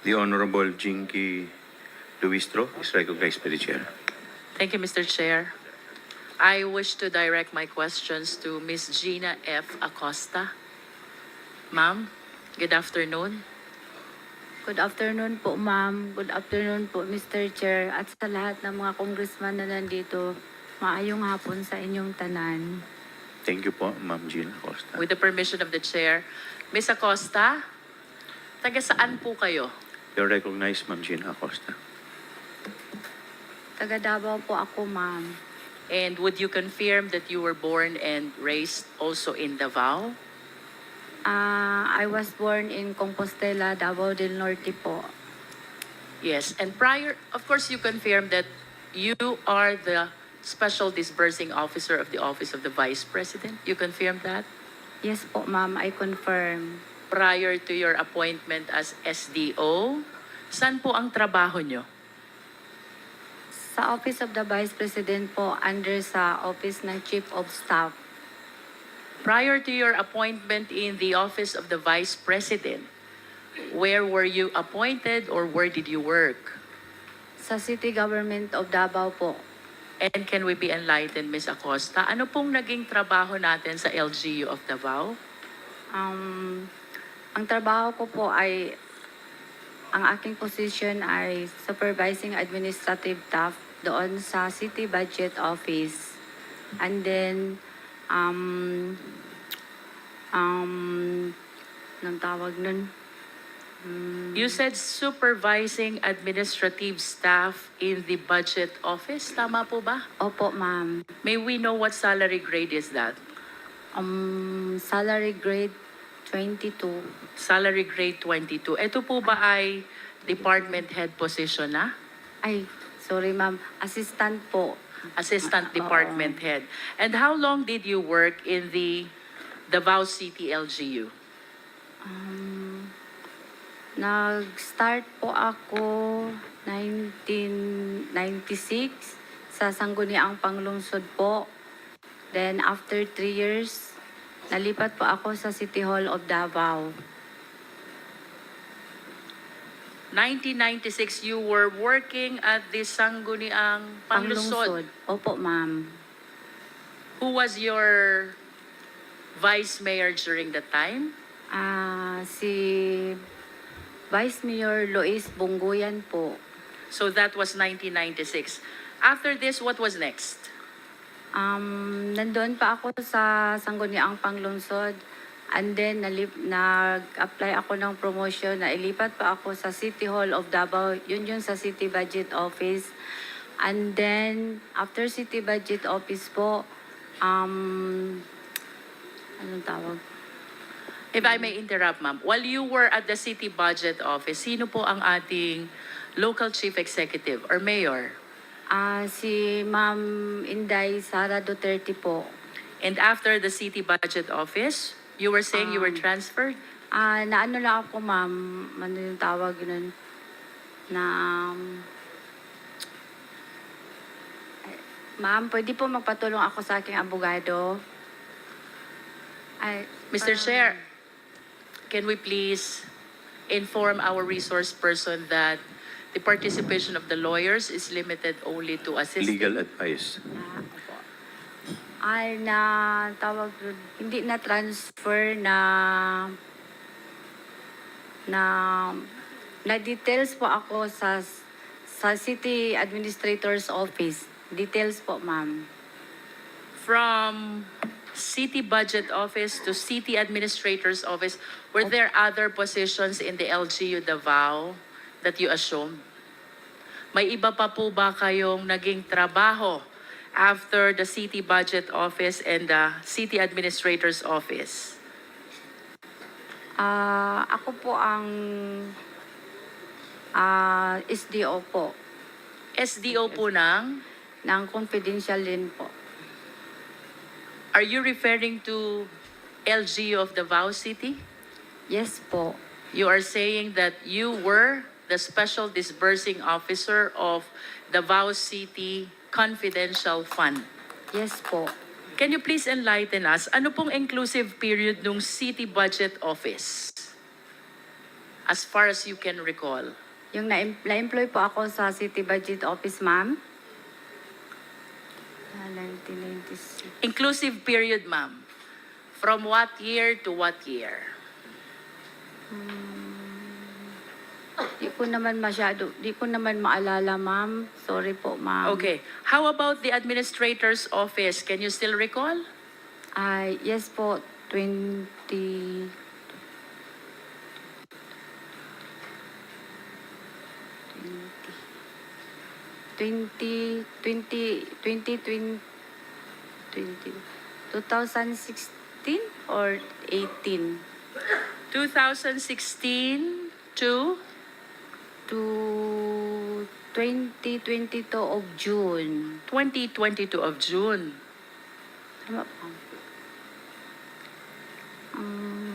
The Honorable Jinky Luistro is recognized by the Chair. Thank you, Mr. Chair. I wish to direct my questions to Ms. Gina F. Acosta. Ma'am, good afternoon. Good afternoon po, ma'am. Good afternoon po, Mr. Chair. At sa lahat ng mga congressman na nandito, maayong hapon sa inyong tanan. Thank you po, Ma'am Gina Acosta. With the permission of the Chair, Ms. Acosta, taga saan po kayo? You're recognized, Ma'am Gina Acosta. Taga Davao po ako, ma'am. And would you confirm that you were born and raised also in Davao? I was born in Compostela, Davao del Norte po. Yes, and prior, of course, you confirmed that you are the Special Disbursing Officer of the Office of the Vice President. You confirmed that? Yes po, ma'am. I confirm. Prior to your appointment as SDO, saan po ang trabaho nyo? Sa Office of the Vice President po, under sa Office ng Chief of Staff. Prior to your appointment in the Office of the Vice President, where were you appointed or where did you work? Sa City Government of Davao po. And can we be enlightened, Ms. Acosta? Ano pong naging trabaho natin sa LGU of Davao? Ang trabaho ko po ay, ang aking position ay Supervising Administrative Staff doon sa City Budget Office. And then, anong tawag nun? You said supervising administrative staff in the budget office. Tama po ba? Opo, ma'am. May we know what salary grade is that? Salary grade 22. Salary grade 22. Ito po ba ay department head position na? Ay, sorry ma'am. Assistant po. Assistant department head. And how long did you work in the Davao City LGU? Nag-start po ako 1996 sa Sangguniang Panglungsod po. Then after 3 years, nalipat po ako sa City Hall of Davao. 1996, you were working at the Sangguniang Panglungsod. Opo, ma'am. Who was your vice mayor during that time? Si Vice Mayor Lois Bungguyan po. So that was 1996. After this, what was next? Nandoon pa ako sa Sangguniang Panglungsod. And then, nag-apply ako ng promotion na ilipat pa ako sa City Hall of Davao. Yun sa City Budget Office. And then, after City Budget Office po, anong tawag? If I may interrupt, ma'am, while you were at the City Budget Office, sino po ang ating local chief executive or mayor? Si Ma'am Inday Sara Duterte po. And after the City Budget Office, you were saying you were transferred? Naano lang ako, ma'am, ano yung tawag nun? Ma'am, pwede po magpatulong ako sa aking abogado? Mr. Chair, can we please inform our resource person that the participation of the lawyers is limited only to assist Legal advice. Tawag doon, hindi na transfer na details po ako sa City Administrator's Office. Details po, ma'am. from City Budget Office to City Administrator's Office. Were there other positions in the LGU Davao that you assumed? May iba pa po ba kayong naging trabaho after the City Budget Office and the City Administrator's Office? Ako po ang SDO po. SDO po ng, Ng confidential din po. are you referring to LGU of Davao City? Yes po. You are saying that you were the Special Disbursing Officer of Davao City Confidential Fund. Yes po. Can you please enlighten us, ano pong inclusive period nung City Budget Office? as far as you can recall? Yung na-employ po ako sa City Budget Office, ma'am. 1996. Inclusive period, ma'am. From what year to what year? Di ko naman maalala, ma'am. Sorry po, ma'am. Okay. How about the administrator's office? Can you still recall? Yes po, 20... 2016 or 18 2016 to to 2022 of June. 2022 of June. Tama po.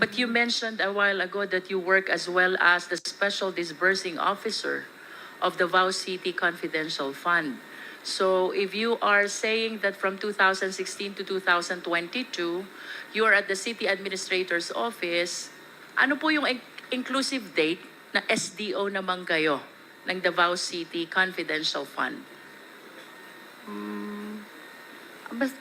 But you mentioned a while ago that you work as well as the Special Disbursing Officer of the Davao City Confidential Fund. So if you are saying that from 2016 to 2022, you are at the City Administrator's Office, ano po yung inclusive date na SDO naman kayo ng Davao City Confidential Fund?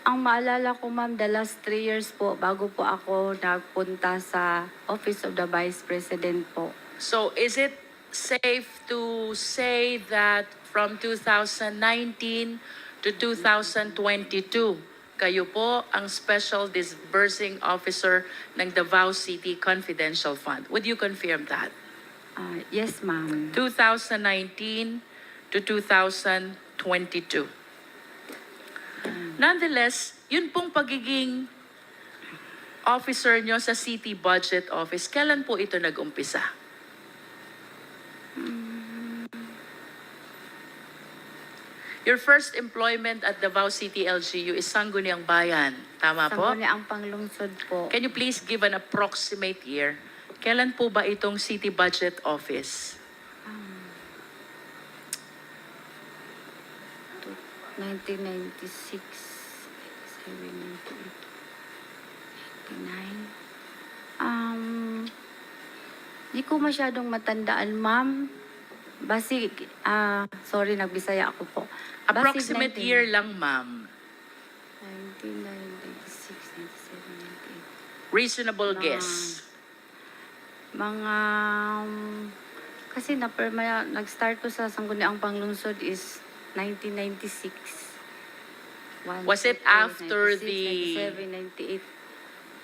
Ang maalala ko, ma'am, the last 3 years po, bago po ako nagpunta sa Office of the Vice President po. So is it safe to say that from 2019 to 2022, kayo po ang Special Disbursing Officer ng Davao City Confidential Fund? Would you confirm that? Yes, ma'am. 2019 to 2022. Nonetheless, yun pong pagiging officer nyo sa City Budget Office, kailan po ito nag-umpisa? Your first employment at Davao City LGU is Sangguniang Bayan. Tama po? Sangguniang Panglungsod po. Can you please give an approximate year? Kailan po ba itong City Budget Office? 1996, 99. Di ko masyadong matandaan, ma'am. Basig, sorry, nagbisaya ako po. Approximate Basig, year lang, ma'am. 1996, 97, 98. Reasonable guess. Mga, kasi nag-start ko sa Sangguniang Panglungsod is 1996. Was it after the- 97, 98.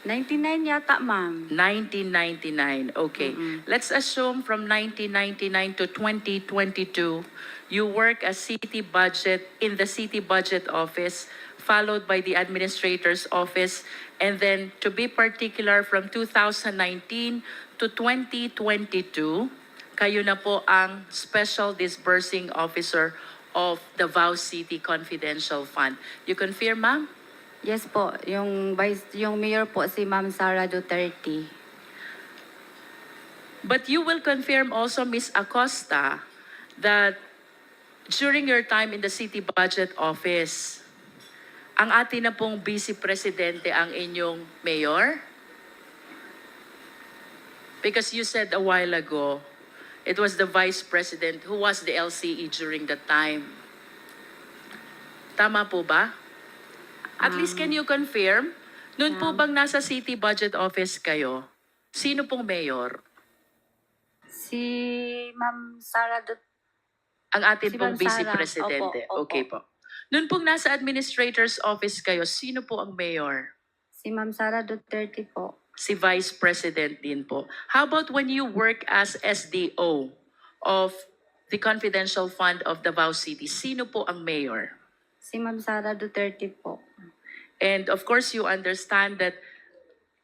99 yata, ma'am. 1999. Okay. Let's assume from 1999 to 2022, you work as city budget in the City Budget Office, followed by the Administrator's Office, and then to be particular from 2019 to 2022, kayo na po ang Special Disbursing Officer of the Davao City Confidential Fund. You confirm, ma'am? Yes po, yung mayor po si Ma'am Sara Duterte. But you will confirm also, Ms. Acosta, that during your time in the City Budget Office, ang atin na pong Vice Presidente ang inyong mayor? Because you said a while ago, it was the Vice President who was the LCE during that time. Tama po ba? At least can you confirm? Noon po bang nasa City Budget Office kayo? Sino pong mayor? Si Ma'am Sara Duterte. Ang atin Si pong Ma'am Vice Sara. Presidente. Opo, opo. Okay po. Noon pong nasa Administrator's Office kayo, sino po ang mayor? Si Ma'am Sara Duterte po. Si Vice President din po. How about when you work as SDO of the Confidential Fund of Davao City? Sino po ang mayor? Si Ma'am Sara Duterte po. And of course, you understand that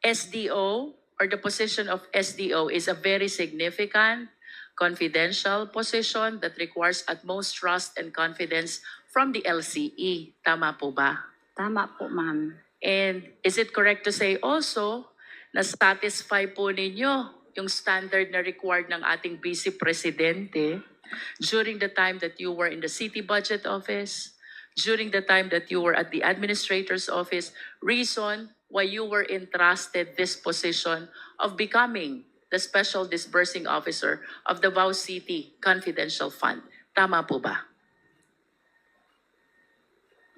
SDO or the position of SDO is a very significant, confidential position that requires utmost trust and confidence from the LCE. Tama po ba? Tama po, ma'am. And is it correct to say also na satisfy po ninyo yung standard na required ng ating Vice Presidente during the time that you were in the City Budget Office, during the time that you were at the Administrator's Office, reason why you were entrusted this position of becoming the Special Disbursing Officer of Davao City Confidential Fund. Tama po ba?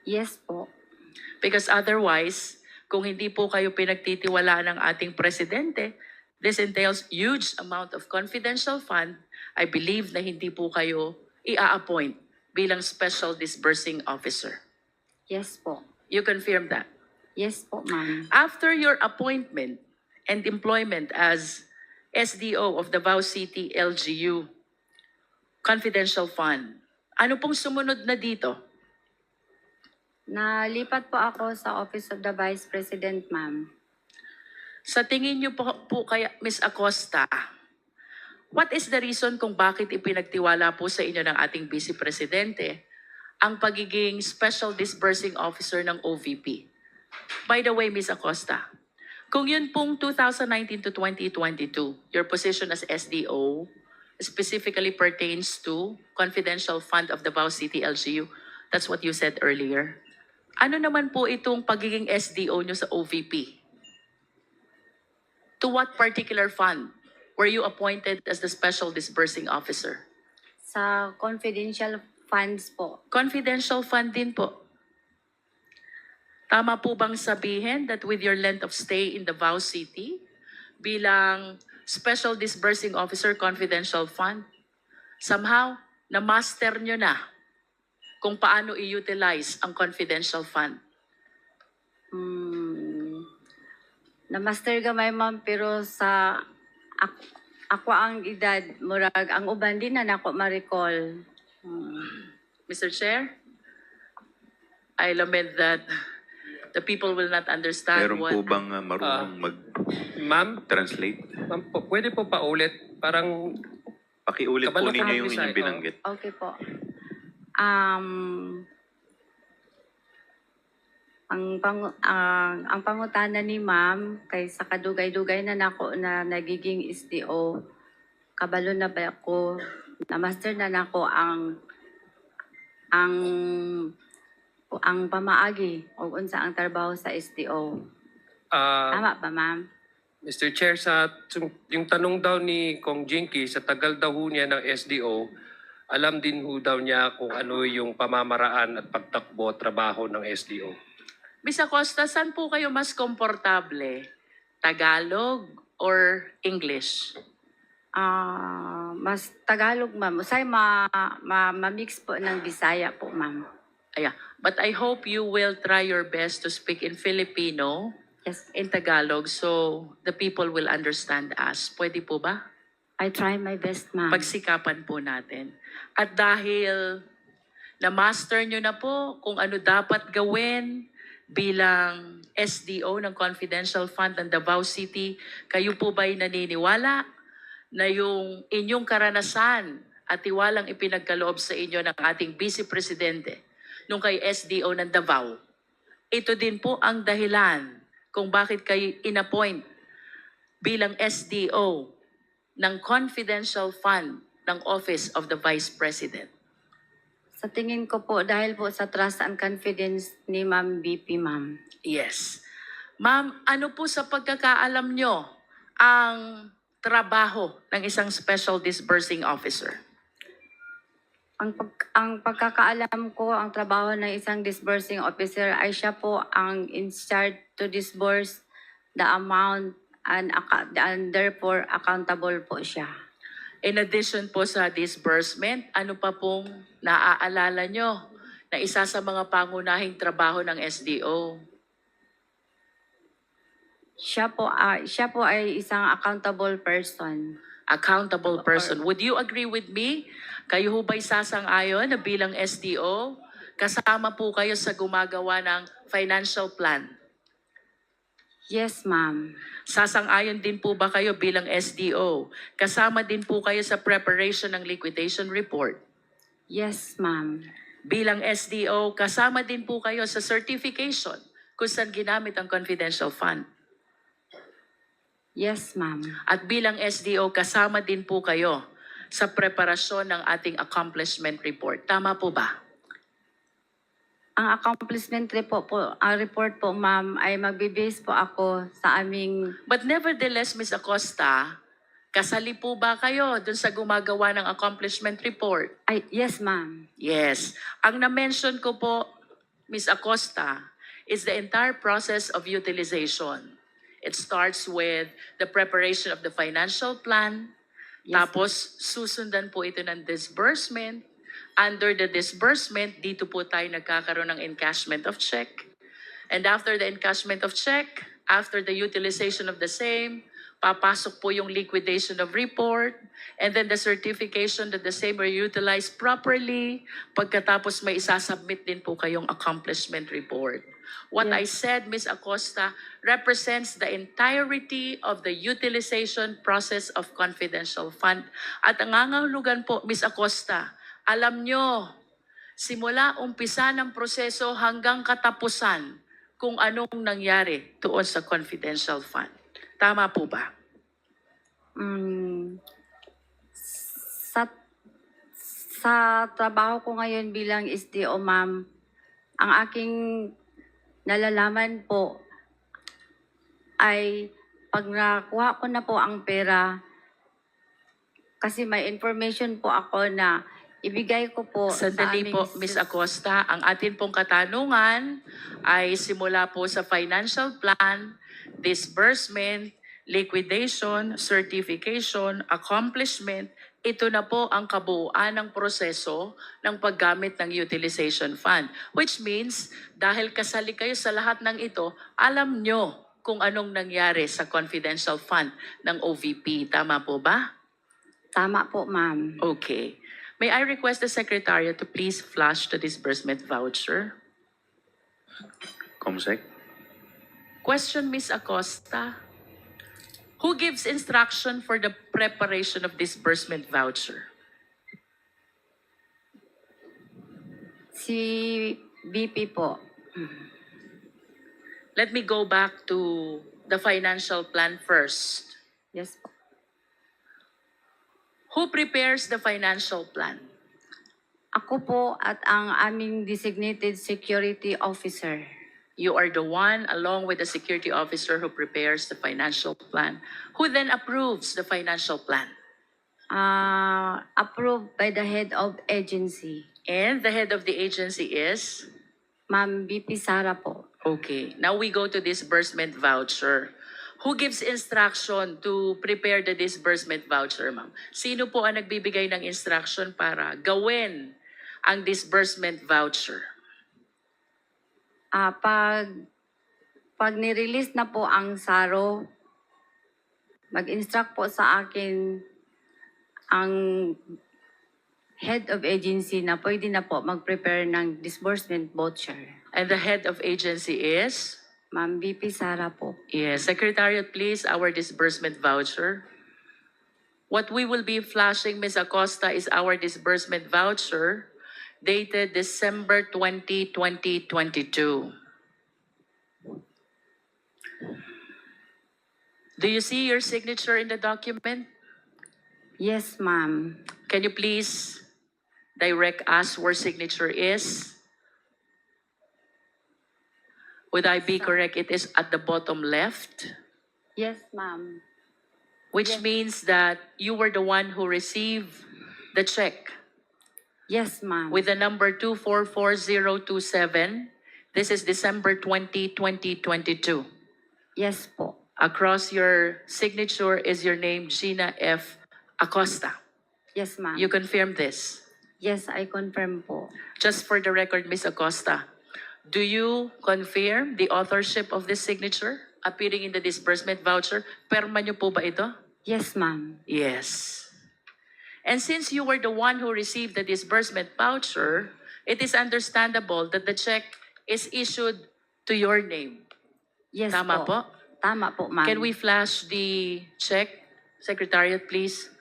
Yes po. Because otherwise, kung hindi po kayo pinagtitiwalaan ng ating presidente, this entails huge amount of confidential fund. I believe na hindi po kayo i-appoint bilang Special Disbursing Officer. Yes po. You confirm that? Yes po, ma'am. After your appointment and employment as SDO of Davao City LGU Confidential Fund, ano pong sumunod na dito? Nalipat po ako sa Office of the Vice President, ma'am. Sa tingin niyo po kaya, Ms. Acosta, what is the reason kung bakit ipinagtiwala po sa inyo ng ating Vice Presidente ang pagiging Special Disbursing Officer ng OVP? By the way, Ms. Acosta, kung yun pong 2019 to 2022, your position as SDO specifically pertains to Confidential Fund of Davao City LGU, that's what you said earlier. Ano naman po itong pagiging SDO nyo sa OVP? To what particular fund were you appointed as the Special Disbursing Officer? Sa confidential funds po. Confidential fund din po. Tama po bang sabihin that with your length of stay in Davao City bilang Special Disbursing Officer Confidential Fund, somehow na-master nyo na kung paano i-utilize ang confidential fund? Na-master gamay, ma'am, pero sa ako ang edad, murag, ang uban din na nako ma-recall. Mr. Chair, I lament that the people will not understand Meron what... po bang marunong Ma'am, mag-translate? ma'am pwede po paulit? Parang Pakiulit po Kabalo ninyo ka, yung Bisay, inyong oh. binanggit. Okay po. Ang pangutana ni ma'am kay sa kadugay-dugay na nako na nagiging SDO, kabalo na ba ako, na master na nako ang pamaagi o unsa ang trabaho sa SDO. Tama ba, ma'am? Mr. Chair, yung tanong daw ni Kong Jinky, sa tagal daw ho niya ng SDO, alam din ho daw niya kung ano yung pamamaraan at pagtakbo at trabaho ng SDO. Ms. Acosta, saan po kayo mas komportable? Tagalog or English? Mas Tagalog, ma'am. Usay ma-mix po ng Bisaya po, ma'am. But I hope you will try your best to speak in Filipino, Yes, in Tagalog, so the people will understand us. Pwede po ba? I try my best, ma'am. Pagsikapan po natin. At dahil na-master nyo na po kung ano dapat gawin bilang SDO ng Confidential Fund ng Davao City, kayo po ba'y naniniwala na yung inyong karanasan at tiwalang ipinagkaloob sa inyo ng ating Vice Presidente nung kay SDO ng Davao, ito din po ang dahilan kung bakit kayo inappoint bilang SDO ng Confidential Fund ng Office of the Vice President? Sa tingin ko po, dahil po sa trust and confidence ni Ma'am BP, ma'am. Yes. Ma'am, ano po sa pagkakaalam nyo ang trabaho ng isang Special Disbursing Officer? Ang pagkakaalam ko, ang trabaho ng isang disbursing officer ay siya po ang in charge to disburse the amount and therefore accountable po siya. In addition po sa disbursement, ano pa pong naaalala nyo na isa sa mga pangunahing trabaho ng SDO? Siya po ay isang accountable person. Accountable person. Would you agree with me? Kayo ho ba'y sasang-ayon na bilang SDO, kasama po kayo sa gumagawa ng financial plan? Yes, ma'am. Sasang-ayon din po ba kayo bilang SDO? Kasama din po kayo sa preparation ng liquidation report? Yes, ma'am. Bilang SDO, kasama din po kayo sa certification kung saan ginamit ang confidential fund? Yes, ma'am. At bilang SDO, kasama din po kayo sa preparasyon ng ating accomplishment report. Tama po ba? Ang accomplishment report po, ma'am, ay magbibase po ako sa aming... But nevertheless, Ms. Acosta, Kasali po ba kayo dun sa gumagawa ng accomplishment report? Ay, yes, ma'am. Yes. Ang na-mention ko po, Ms. Acosta, is the entire process of utilization. It starts with the preparation of the financial plan, Yes, tapos susundan po ito ng disbursement. Under the disbursement, dito po tayo nagkakaroon ng encashment of check. And after the encashment of check, after the utilization of the same, papasok po yung liquidation of report, and then the certification that the same were utilized properly. Pagkatapos may isasubmit din po kayong accomplishment report. What I said, Ms. Acosta, represents the entirety of the utilization process of confidential fund. At ang nangangahulugan po, Ms. Acosta, alam nyo, simula umpisa ng proseso hanggang katapusan, kung anong nangyari doon sa confidential fund. Tama po ba? Sa, sa trabaho ko ngayon bilang SDO, ma'am, ang aking nalalaman po ay pag nakuha ko na po ang pera, kasi may information po ako na ibigay ko po Sandali po, Ms. Acosta, ang atin pong katanungan ay simula po sa financial plan, disbursement, liquidation, certification, accomplishment. Ito na po ang kabuuan ng proseso ng paggamit ng utilization fund. Which means, dahil kasali kayo sa lahat ng ito, alam nyo kung anong nangyari sa confidential fund ng OVP. Tama po ba? Tama po, ma'am. Okay. May I request the Secretariat to please flash the disbursement voucher? Comsec? Question, Ms. Acosta. Who gives instruction for the preparation of disbursement voucher? Si BP po. Let me go back to the financial plan first. Yes po. Who prepares the financial plan? Ako po at ang aming designated security officer. You are the one, along with the security officer, who prepares the financial plan. Who then approves the financial plan? Approved by the head of agency. And the head of the agency is? Ma'am BP Sara po. Okay. Now we go to disbursement voucher. Who gives instruction to prepare the disbursement voucher, ma'am? Sino po ang nagbibigay ng instruction para gawin ang disbursement voucher? Pag nirelease na po ang SARO, mag-instruct po sa akin ang head of agency na pwede na po mag-prepare ng disbursement voucher. And the head of agency is? Ma'am BP Sara po. Yes. Secretariat, please, our disbursement voucher. What we will be flashing, Ms. Acosta, is our disbursement voucher dated December 20, 2022. Do you see your signature in the document? Yes, ma'am. Can you please direct us where signature is? Would I be correct? It is at the bottom left, Yes, ma'am. which Yes. means that you were the one who received the check Yes, ma'am. with the number 2444027. This is December 20, 2022. Yes po. Across your signature is your name, Gina F. Acosta. Yes, ma'am. You confirm this? Yes, I confirm po. Just for the record, Ms. Acosta, do you confirm the authorship of this signature appearing in the disbursement voucher? Perma niyo po ba ito? Yes, ma'am. Yes. And since you were the one who received the disbursement voucher, it is understandable that the check is issued to your name. Yes Tama po? Tama po, ma'am. Can we flash the check? Secretariat, please.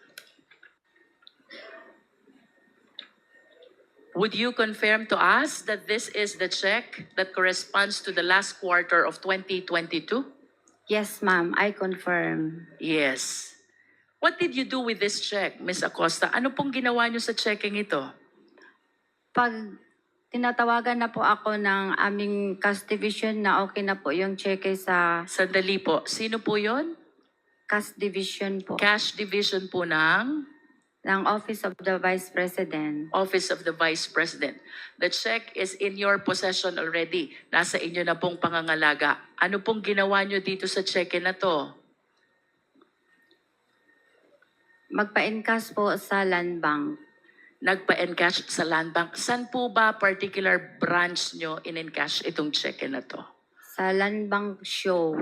Would you confirm to us that this is the check that corresponds to the last quarter of 2022? Yes, ma'am. I confirm. Yes. What did you do with this check, Ms. Acosta? Ano pong ginawa niyo sa checking ito? Pag tinatawagan na po ako ng aming cash division na okay na po yung cheque sa Sandali po. Sino po yon? Cash division po Cash division po ng ng Office of the Vice President. Office of the Vice President. The check is in your possession already. Nasa inyo na pong pangangalaga. Ano pong ginawa nyo dito sa cheque na to? Magpa-encash po sa Land Bank. Nagpa-encash sa Land Bank. Saan po ba particular branch nyo in-encash itong cheque na to? Sa Land Bank Show.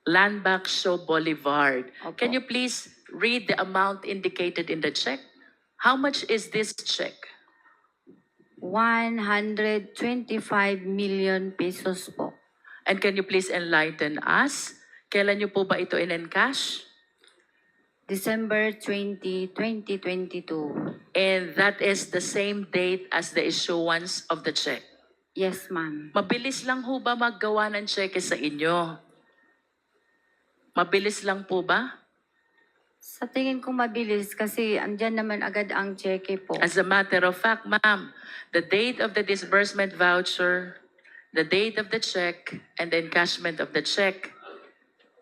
Land Bank Show Boulevard. Opo. Can you please read the amount indicated in the check? How much is this check? 125 million pesos po. And can you please enlighten us? Kailan nyo po ba ito in-encash? December 20, 2022. And that is the same date as the issuance of the check. Yes, ma'am. Mabilis lang ho ba maggawa ng cheque sa inyo? Mabilis lang po ba? Sa tingin ko mabilis kasi andyan naman agad ang cheque po. As a matter of fact, ma'am, the date of the disbursement voucher, the date of the check, and the encashment of the check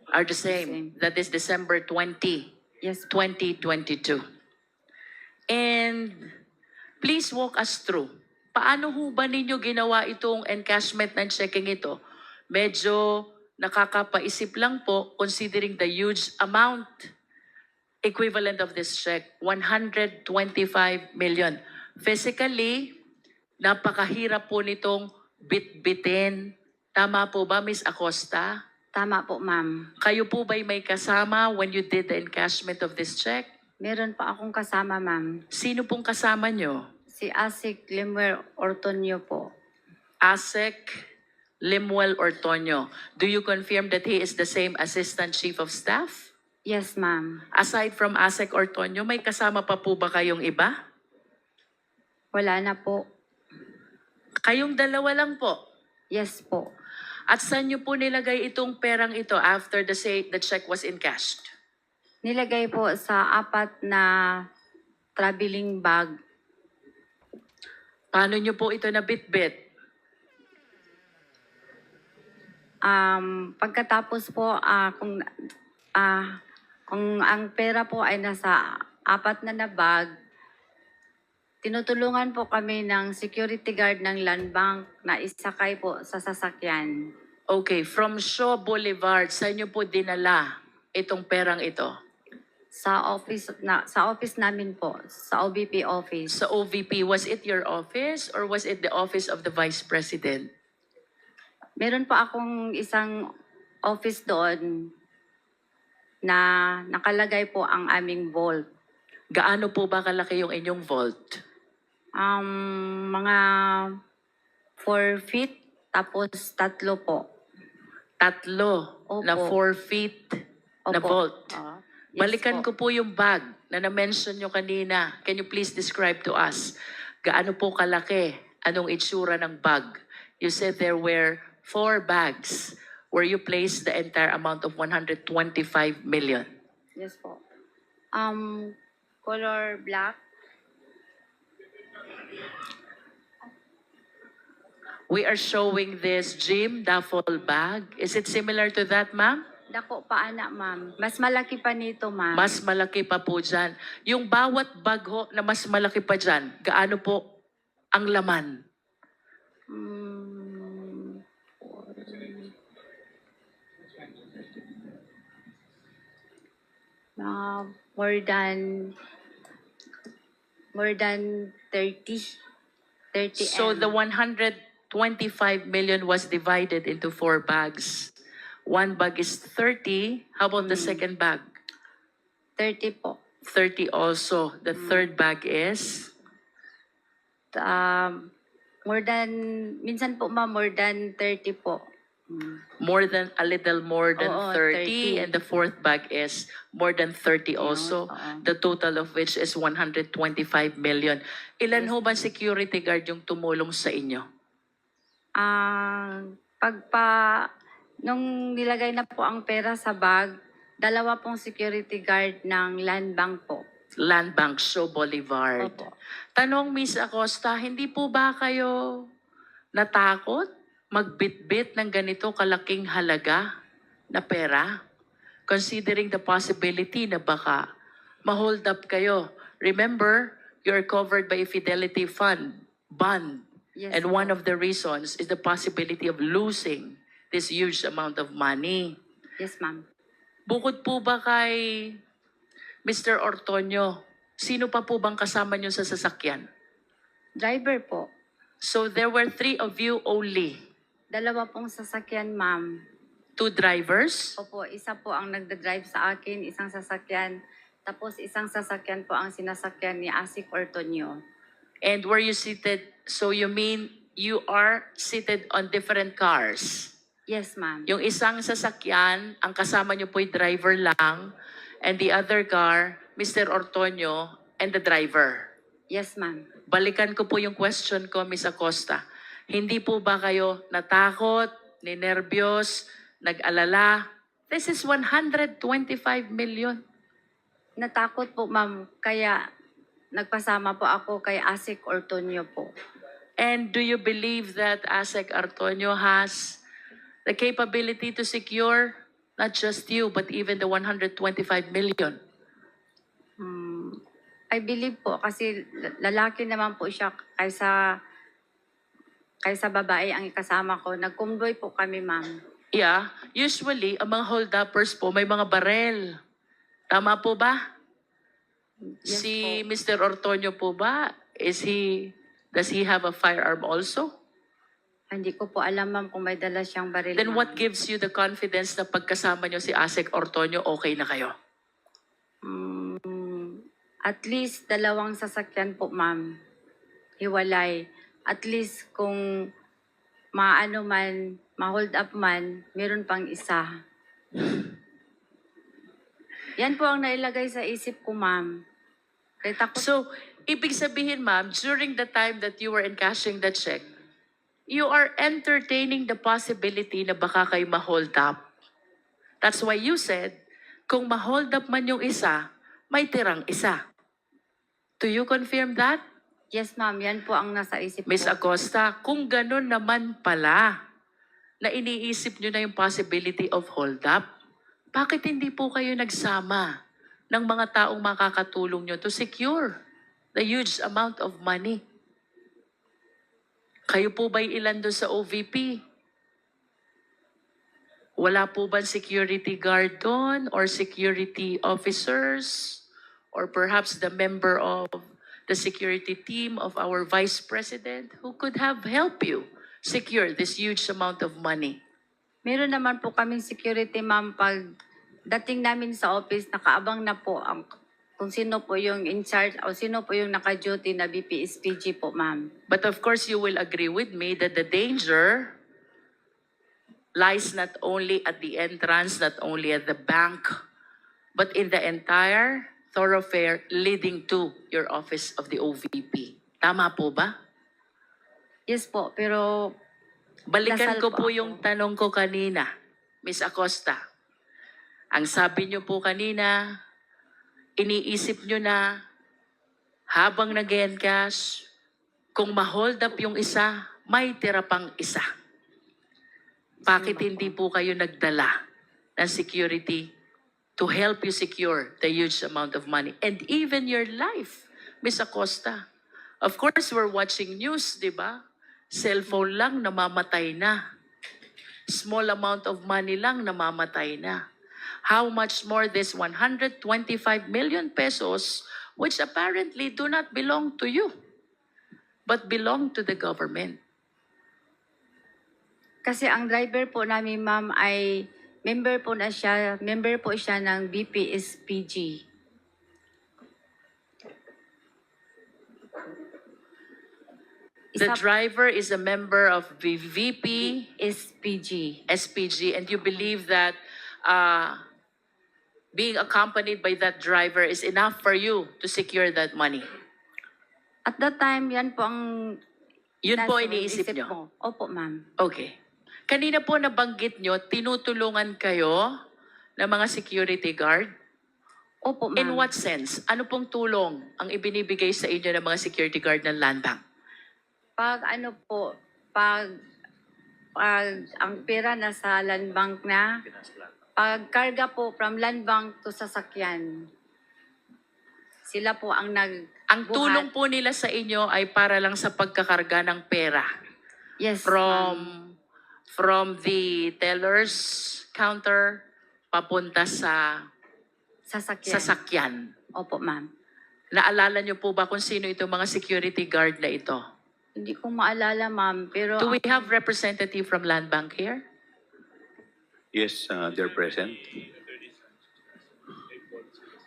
are the same. That is December 20, Yes po. 2022. And please walk us through. Paano ho ba ninyo ginawa itong encashment ng checking ito? Medyo nakakapaisip lang po considering the huge amount equivalent of this check, 125 million. Physically, napakahirap po nitong bit-bitin. Tama po ba, Miss Acosta? Tama po, ma'am. Kayo po ba'y may kasama when you did the encashment of this check? Meron pa akong kasama, ma'am. Sino pong kasama nyo? Si Asik Lemuel Ortonio po. ASEC Lemuel Ortonio. Do you confirm that he is the same Assistant Chief of Staff? Yes, ma'am. Aside from ASEC Ortonio, may kasama pa po ba kayong iba? Wala na po. Kayong dalawa lang po. Yes po. At saan nyo po nilagay itong perang ito after the check was encashed? Nilagay po sa 4 na traveling bag. Paano nyo po ito na bit-bit? Pagkatapos po, kung ang pera po ay nasa 4 na bag, tinutulungan po kami ng security guard ng Land Bank na isakay po sa sasakyan. Okay, from Shaw Boulevard, saan nyo po dinala itong perang ito? Sa office namin po, sa OVP office. Sa OVP, was it your office or was it the office of the Vice President? Meron po akong isang office doon na nakalagay po ang aming vault. Gaano po ba kalaki yung inyong vault? Mga 4 feet, tapos 3 po. 3 na Opo. 4 feet na Opo. vault. Yes Balikan po. ko po yung bag na na-mention nyo kanina. Can you please describe to us? Gaano po kalaki? Anong itsura ng bag? You said there were 4 bags where you placed the entire amount of 125 million. Yes po. Color black. We are showing this Jim duffel bag. Is it similar to that, ma'am? Dako pa anak, ma'am. Mas malaki pa nito, ma'am. Mas malaki pa po dyan. Yung bawat bag ho na mas malaki pa dyan, gaano po ang laman? More than 30. 30 So the 125 million was divided into 4 bags. One bag is 30. How about the second bag? 30 po. 30 also. The third bag is? Minsan po ma'am, more than 30 po. A little more than Oo, 30. 30. And the fourth bag is more than 30 also. oo. The total of which is 125 million. Ilan ho ba security guard yung tumulong sa inyo? Nung nilagay na po ang pera sa bag, 2 pong security guard ng Land Bank po. Land Bank Show Boulevard. Opo. Tanong, Miss Acosta, hindi po ba kayo natakot magbitbit ng ganito kalaking halaga na pera? considering the possibility na baka ma-hold up kayo. Remember, you're covered by a fidelity fund, bond. Yes, And one po. of the reasons is the possibility of losing this huge amount of money. Yes, ma'am. Bukod po ba kay Mr. Ortonio, sino pa po bang kasama nyo sa sasakyan? Driver po. So there were 3 of you only. 2 pong sasakyan, ma'am. 2 drivers? Opo, isa po ang nagda-drive sa akin, isang sasakyan. Tapos isang sasakyan po ang sinasakyan ni Asik Ortonio. And were you seated, so you mean you are seated on different cars? Yes, ma'am. Yung isang sasakyan, ang kasama nyo po'y driver lang, and the other car, Mr. Ortonio and the driver. Yes, ma'am. Balikan ko po yung question ko, Ms. Acosta. Hindi po ba kayo natakot, ninervyos, nag-alala? This is 125 million. Natakot po, ma'am. Kaya nagpasama po ako kay Asik Ortonio po. And do you believe that ASEC Artonio has the capability to secure not just you, but even the 125 million? I believe po kasi lalaki naman po siya kaysa babae ang kasama ko. Nag-convoy po kami, ma'am. Yeah, usually, ang mga hold-uppers po may mga barel. Tama po ba? Yes Si po. Mr. Ortonio po ba, does he have a firearm also? Hindi ko po alam, ma'am, kung may dala siyang baril. Then ma'am. what gives you the confidence na pagkasama nyo si ASEC Ortonio, okay na kayo? At least 2 sasakyan po, ma'am. Hiwalay. At least kung maano man, ma-hold up man, meron pang isa. Yan po ang nailagay sa isip ko, ma'am. Kaya takot. So, ibig sabihin, ma'am, during the time that you were encashing the check, you are entertaining the possibility na baka kayo ma-hold up. That's why you said, kung ma-hold up man yung isa, may tirang isa. Do you confirm that? Yes, ma'am. Yan po ang nasa isip Miss ko. Acosta, kung ganun naman pala, na iniisip nyo na yung possibility of hold up, bakit hindi po kayo nagsama ng mga taong makakatulong nyo to secure the huge amount of money? Kayo po ba'y ilan doon sa OVP? Wala po ba security guard doon or security officers? Or perhaps the member of the security team of our Vice President who could have helped you secure this huge amount of money? Meron naman po kaming security, ma'am. Pag dating namin sa office, nakaabang na po ang kung sino po yung in charge o sino po yung naka-duty na BPSPG po, ma'am. But of course, you will agree with me that the danger lies not only at the entrance, not only at the bank, but in the entire thoroughfare leading to your office of the OVP. Tama po ba? Yes po, pero Balikan Dasal ko po po ako. yung tanong ko kanina, Miss Acosta. Ang sabi niyo po kanina, iniisip niyo na habang nag-encash, kung ma-hold up yung isa, may tira pang isa. Bakit hindi po kayo nagdala ng security to help you secure the huge amount of money and even your life, Miss Acosta? Of course, we're watching news, di ba? Cellphone lang, namamatay na. Small amount of money lang, namamatay na. How much more this 125 million pesos, which apparently do not belong to you, but belong to the government. kasi ang driver po namin, ma'am, ay member po siya ng BPSPG. The Isa driver is a member of the VP, SPG. SPG, and you believe that being accompanied by that driver is enough for you to secure that money. At that time, yan po ang Yun po nasa iniisip isip nyo. ko. Opo, ma'am. Okay. Kanina po nabanggit nyo, tinutulungan kayo ng mga security guard. Opo, ma'am. In what sense? Ano pong tulong ang ibinibigay sa inyo ng mga security guard ng Land Bank? Pag ang pera nasa land bank na, pagkarga po from land bank to sasakyan. Sila po ang Ang tulong po nila sa inyo ay para lang sa pagkakarga ng pera Yes, ma'am. from the teller's counter papunta sa Sasakyan. sasakyan. Opo, ma'am. Naalala niyo po ba kung sino itong mga security guard na ito? Hindi ko maalala, ma'am. Pero Do we have representative from Land Bank here? Yes, they're present.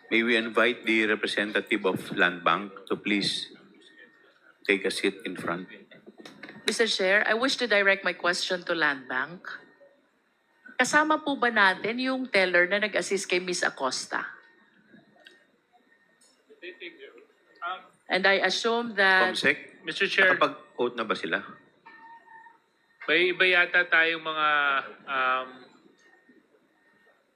May we invite the representative of Land Bank to please take a seat in front. Mr. Chair, I wish to direct my question to Land Bank. Kasama po ba natin yung teller na nag-assist kay Miss Acosta? And I assume that Comsec, Mr. Chair, nakapag-oath na ba sila? may iba yata tayong mga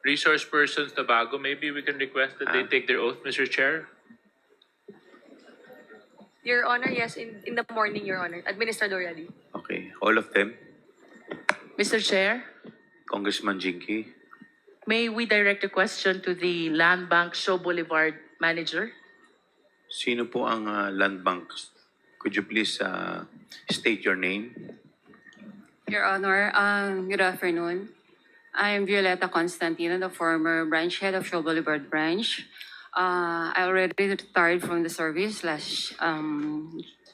resource persons na bago. Maybe we can request that they take their oath, Mr. Chair. Your Honor, yes, in the morning, Your Honor. Administrador ready. Okay, all of them. Mr. Chair, Congressman Jinky, may we direct a question to the Land Bank Show Boulevard manager? sino po ang Land Bank? Could you please state your name? Your Honor, good afternoon. I am Violeta Constantino, the former branch head of Shaw Boulevard branch. I already retired from the service last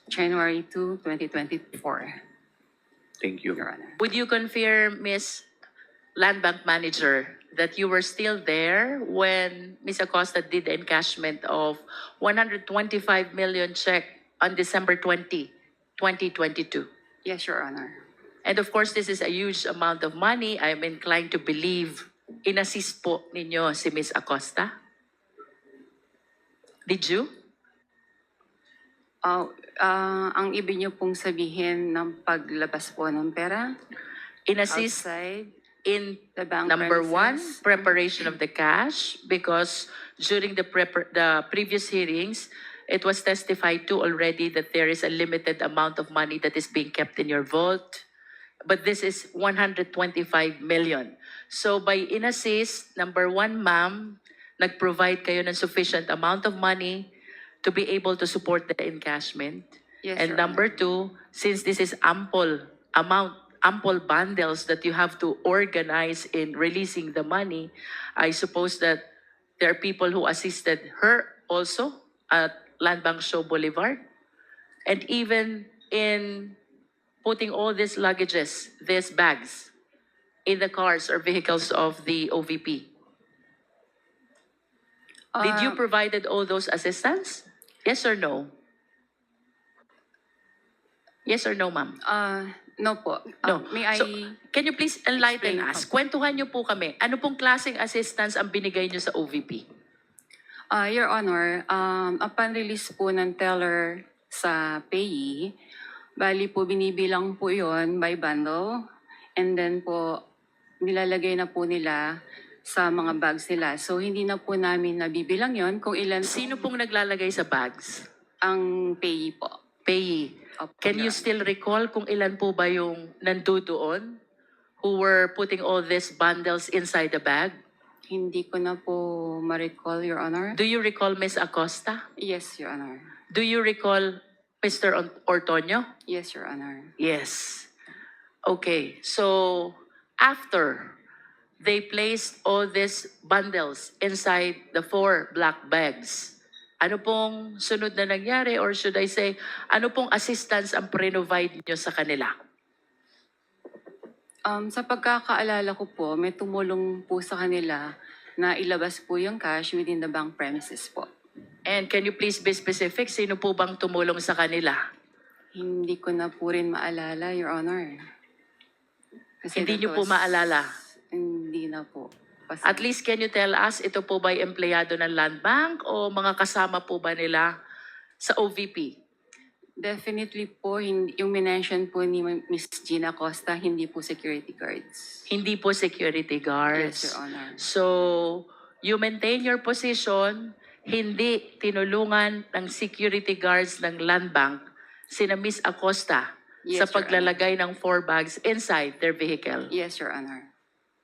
January 2, 2024, Thank you. Your Honor. Would you confirm, Miss Land Bank Manager, that you were still there when Ms. Acosta did the encashment of 125 million check on December 20, 2022? Yes, Your Honor. And of course, this is a huge amount of money. I'm inclined to believe in-assist po ninyo si Ms. Acosta. Did you? Ang ibig niyo pong sabihin ng paglabas po ng pera In-assist outside in the bank number one, premises? preparation of the cash, because during the previous hearings, it was testified to already that there is a limited amount of money that is being kept in your vault. But this is 125 million. So by in-assist, number one, ma'am, nag-provide kayo ng sufficient amount of money to be able to support the encashment. Yes, And Your number two, since this is ample bundles that you have to organize in releasing the money, I suppose that there are people who assisted her also at Land Bank Show Boulevard. And even in putting all these luggages, these bags, in the cars or vehicles of the OVP. Did you provided all those assistance? Yes or no? Yes or no, ma'am? No po. No. May I... So, can you please enlighten explain us? po? Kwentuhan niyo po kami. Ano pong klaseng assistance ang binigay niyo sa OVP? Your Honor, upon release po ng teller sa payee, bali po binibilang po yon by bundle, and then po nilalagay na po nila sa mga bags nila. So hindi na po namin nabibilang yon kung ilan po Sino pong naglalagay sa bags? ang payee po. Payee. Opo, Can you Your still recall kung ilan po ba yung nandoon who were putting all these bundles inside the bag? Hindi ko na po ma-recall, Your Honor. Do you recall Ms. Acosta? Yes, Your Honor. Do you recall Mr. Ortonio? Yes, Your Honor. Yes. Okay, so after they placed all these bundles inside the 4 black bags, ano pong sunod na nangyari, or should I say, ano pong assistance ang pre-provide nyo sa kanila? Sa pagkakaalala ko po, may tumulong po sa kanila na ilabas po yung cash within the bank premises po. And can you please be specific, sino po bang tumulong sa kanila? Hindi ko na po rin maalala, Your Honor. Kasi Hindi that nyo po was- maalala? Hindi na po. Kasi At least can you tell us, ito po ba'y empleyado ng Land Bank o mga kasama po ba nila sa OVP? definitely po, yung minention po ni Miss Gina Costa, hindi po security guards. Hindi po security guards. Yes, Your Honor. So, you maintain your position, hindi tinulungan ng security guards ng Land Bank sina Miss Acosta Yes, sa Your paglalagay ng 4 bags inside their vehicle. Yes, Your Honor.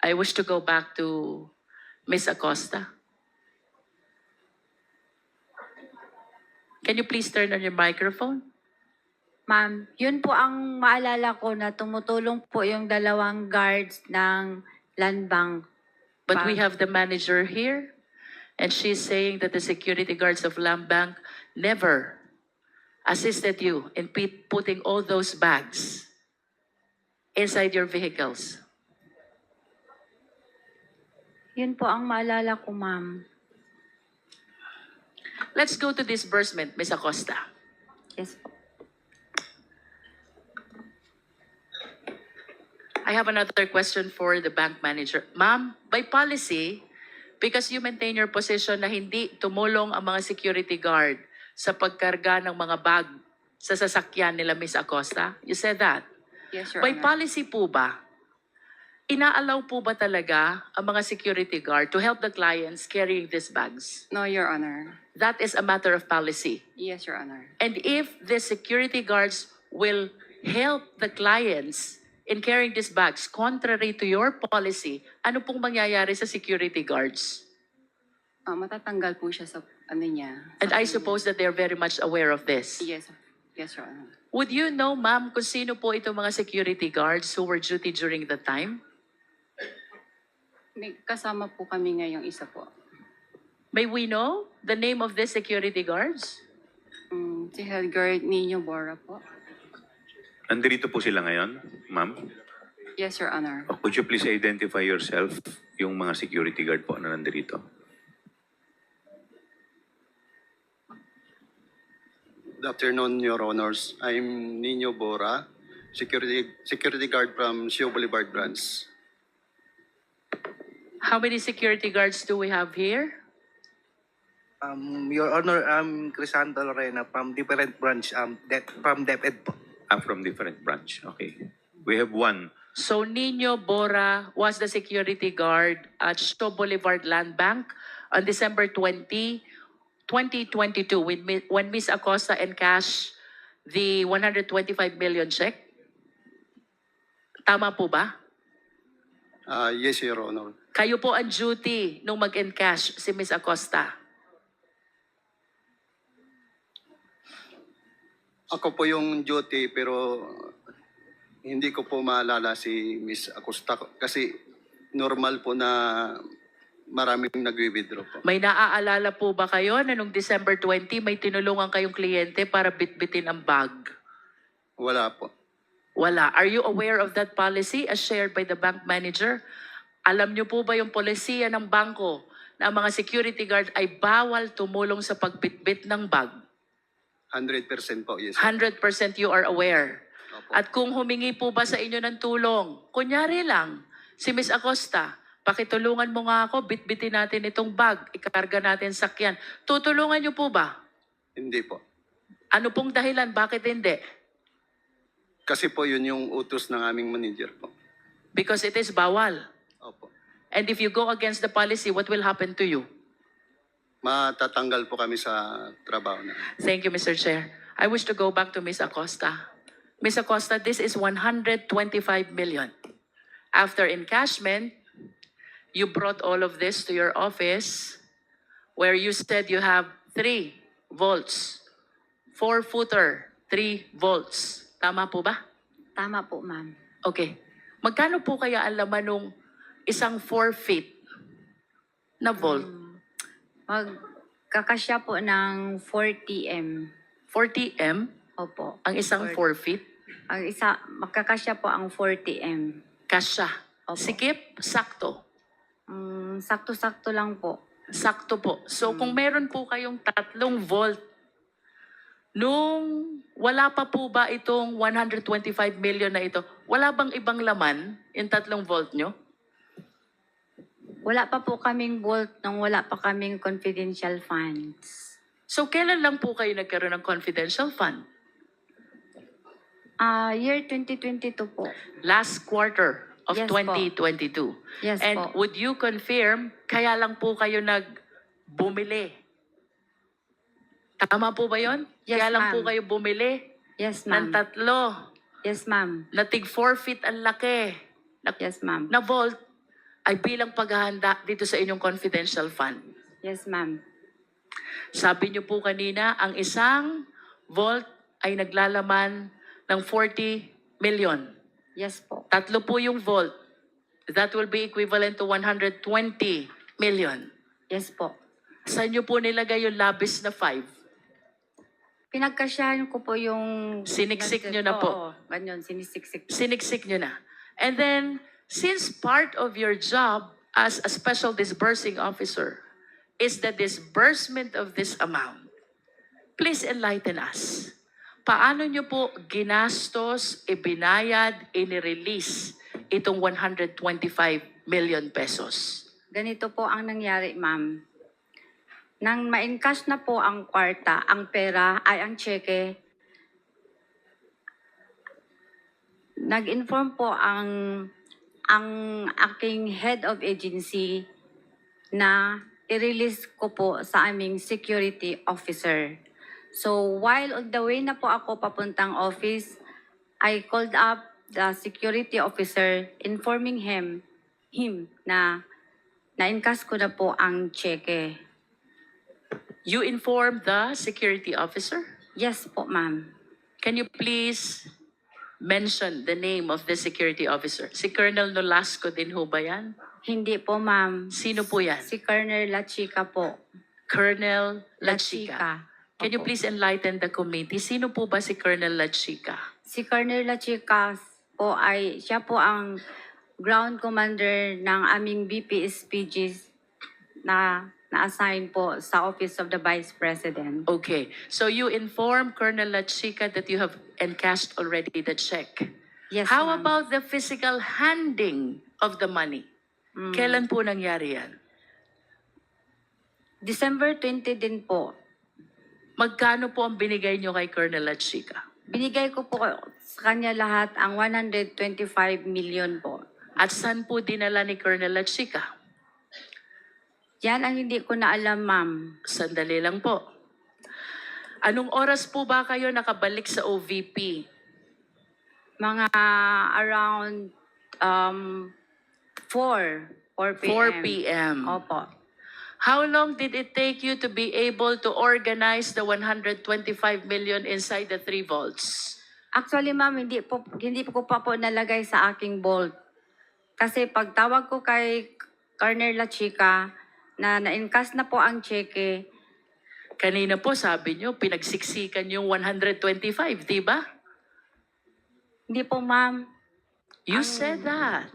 I wish to go back to Ms. Acosta. Can you please turn on your microphone? Ma'am, yun po ang maalala ko na tumutulong po yung dalawang guards ng Land Bank. But we have the manager here, and she's saying that the security guards of Land Bank never assisted you in putting all those bags inside your vehicles. Yun po ang maalala ko, ma'am. Let's go to disbursement, Ms. Acosta. Yes po. I have another question for the bank manager. Ma'am, by policy, because you maintain your position na hindi tumulong ang mga security guard sa pagkarga ng mga bag sa sasakyan nila, Ms. Acosta, you said that. Yes, Your By Honor. policy po ba, inaalaw po ba talaga ang mga security guard to help the clients carrying these bags? No, Your Honor. That is a matter of policy. Yes, Your Honor. And if the security guards will help the clients in carrying these bags contrary to your policy, ano pong mangyayari sa security guards? Matatanggal po siya sa ano niya. And I suppose that they're very much aware of this. Yes, yes, Your Honor. Would you know, ma'am, kung sino po itong mga security guards who were duty during the time? May kasama po kami ngayong isa po. May we know the name of these security guards? Si Head Guard Nino Bora po. Nandito po sila ngayon, ma'am. Yes, Your Honor. Could you please identify yourself, yung mga security guard po na nandito? Good afternoon, Your Honors. I'm Nino Bora, security guard from Sio Boulevard Branch. How many security guards do we have here? Your Honor, I'm Crisanto Lorena from different branch, from DepEd po. From different branch. Okay. We have one. So Nino Bora was the security guard at Sio Boulevard Land Bank on December 20, 2022 when Ms. Acosta encashed the 125 million check. Tama po ba? Yes, Your Honor. Kayo po ang duty nung mag-encash si Ms. Acosta. Ako po yung duty pero hindi ko po maalala si Miss Acosta kasi normal po na maraming nagwi-withdraw po. May naaalala po ba kayo na nung December 20 may tinulungan kayong kliyente para bitbitin ang bag? Wala po. Wala. Are you aware of that policy as shared by the bank manager? Alam niyo po ba yung polisiya ng bangko na ang mga security guard ay bawal tumulong sa pagbitbit ng bag? 100% po, yes. 100% you are aware. Opo. At kung humingi po ba sa inyo ng tulong, kunyari lang, si Ms. Acosta, pakitulungan mo nga ako, bitbitin natin itong bag, ikarga natin sakyan. Tutulungan niyo po ba? Hindi po. Ano pong dahilan? Bakit hindi? Kasi po yun yung utos ng aming manager po. Because it is bawal. Opo. And if you go against the policy, what will happen to you? Matatanggal po kami sa trabaho na. Thank you, Mr. Chair. I wish to go back to Ms. Acosta. Ms. Acosta, this is 125 million. After encashment, you brought all of this to your office where you said you have 3 volts, 4-footer, 3 volts. Tama po ba? Tama po, ma'am. Okay. Magkano po kaya ang laman nung isang 4 feet na volt? Magkakasya po ng 40 M. 40 M? Opo. Ang isang 4 feet? Ang isa, magkakasya po ang 40 M. Kasya. Opo. Sikip, sakto. Sakto-sakto lang po. Sakto po. So kung meron po kayong 3 volt, nung wala pa po ba itong 125 million na ito, wala bang ibang laman yung 3 volt nyo? Wala pa po kaming vault nung wala pa kaming confidential funds. So kailan lang po kayo nagkaroon ng confidential fund? Year 2022 po. Last quarter of Yes po. 2022. Yes And po. would you confirm, kaya lang po kayo nagbumili? Tama po ba yon? Yes, Kaya lang po ma'am. kayo bumili Yes, ng ma'am. 3 Yes, ma'am. na tig 4 feet ang laki Yes, ma'am. na volt ay bilang paghahanda dito sa inyong confidential fund. Yes, ma'am. Sabi niyo po kanina, ang isang vault ay naglalaman ng 40 million. Yes po. Tatlo po yung vault. That will be equivalent to 120 million. Yes po. Saan niyo po nilagay yung labis na 5? Pinagkasyahan ko po yung... Siniksik niyo na po. Oo, ganyan, sinisiksik. Siniksik nyo na. And then, since part of your job as a special disbursing officer is the disbursement of this amount, please enlighten us. Paano nyo po ginastos, ibinayad, inirelease itong 125 million pesos? Ganito po ang nangyari, ma'am. Nang ma-encash na po ang kwarta, ang pera ay ang cheque, nag-inform po ang aking head of agency na i-release ko po sa aming security officer. So while on the way na po ako papuntang office, I called up the security officer informing him na na-encash ko na po ang cheque. You informed the security officer? Yes po, ma'am. Can you please mention the name of the security officer? Si Colonel Nolasco din ho ba yan? Hindi po, ma'am. Sino po yan? Si Colonel La Chica po. Colonel La Lachica. Chica. Can you Opo. please enlighten the committee? Sino po ba si Colonel Lachica? Si Colonel La Chica po ay, siya po ang ground commander ng aming BPSPGs na na-assign po sa Office of the Vice President. Okay. So you inform Colonel Lachica that you have encashed already the check. Yes, How ma'am. about the physical handing of the money? Kailan po nangyari yan? December 20 din po. Magkano po ang binigay nyo kay Colonel Lachica? Binigay ko po sa kanya lahat ang 125 million po. At saan po dinala ni Colonel Lachica? Yan ang hindi ko na alam, ma'am. Sandali lang po. Anong oras po ba kayo nakabalik sa OVP? Mga around 4 p.m. 4 p.m. Opo. How long did it take you to be able to organize the 125 million inside the 3 vaults? Actually, ma'am, hindi ko pa po nalagay sa aking vault. Kasi pagtawag ko kay Colonel La Chica na na-encash na po ang cheque, Kanina po sabi nyo, pinagsiksikan yung 125, di ba? hindi po, ma'am. You said that.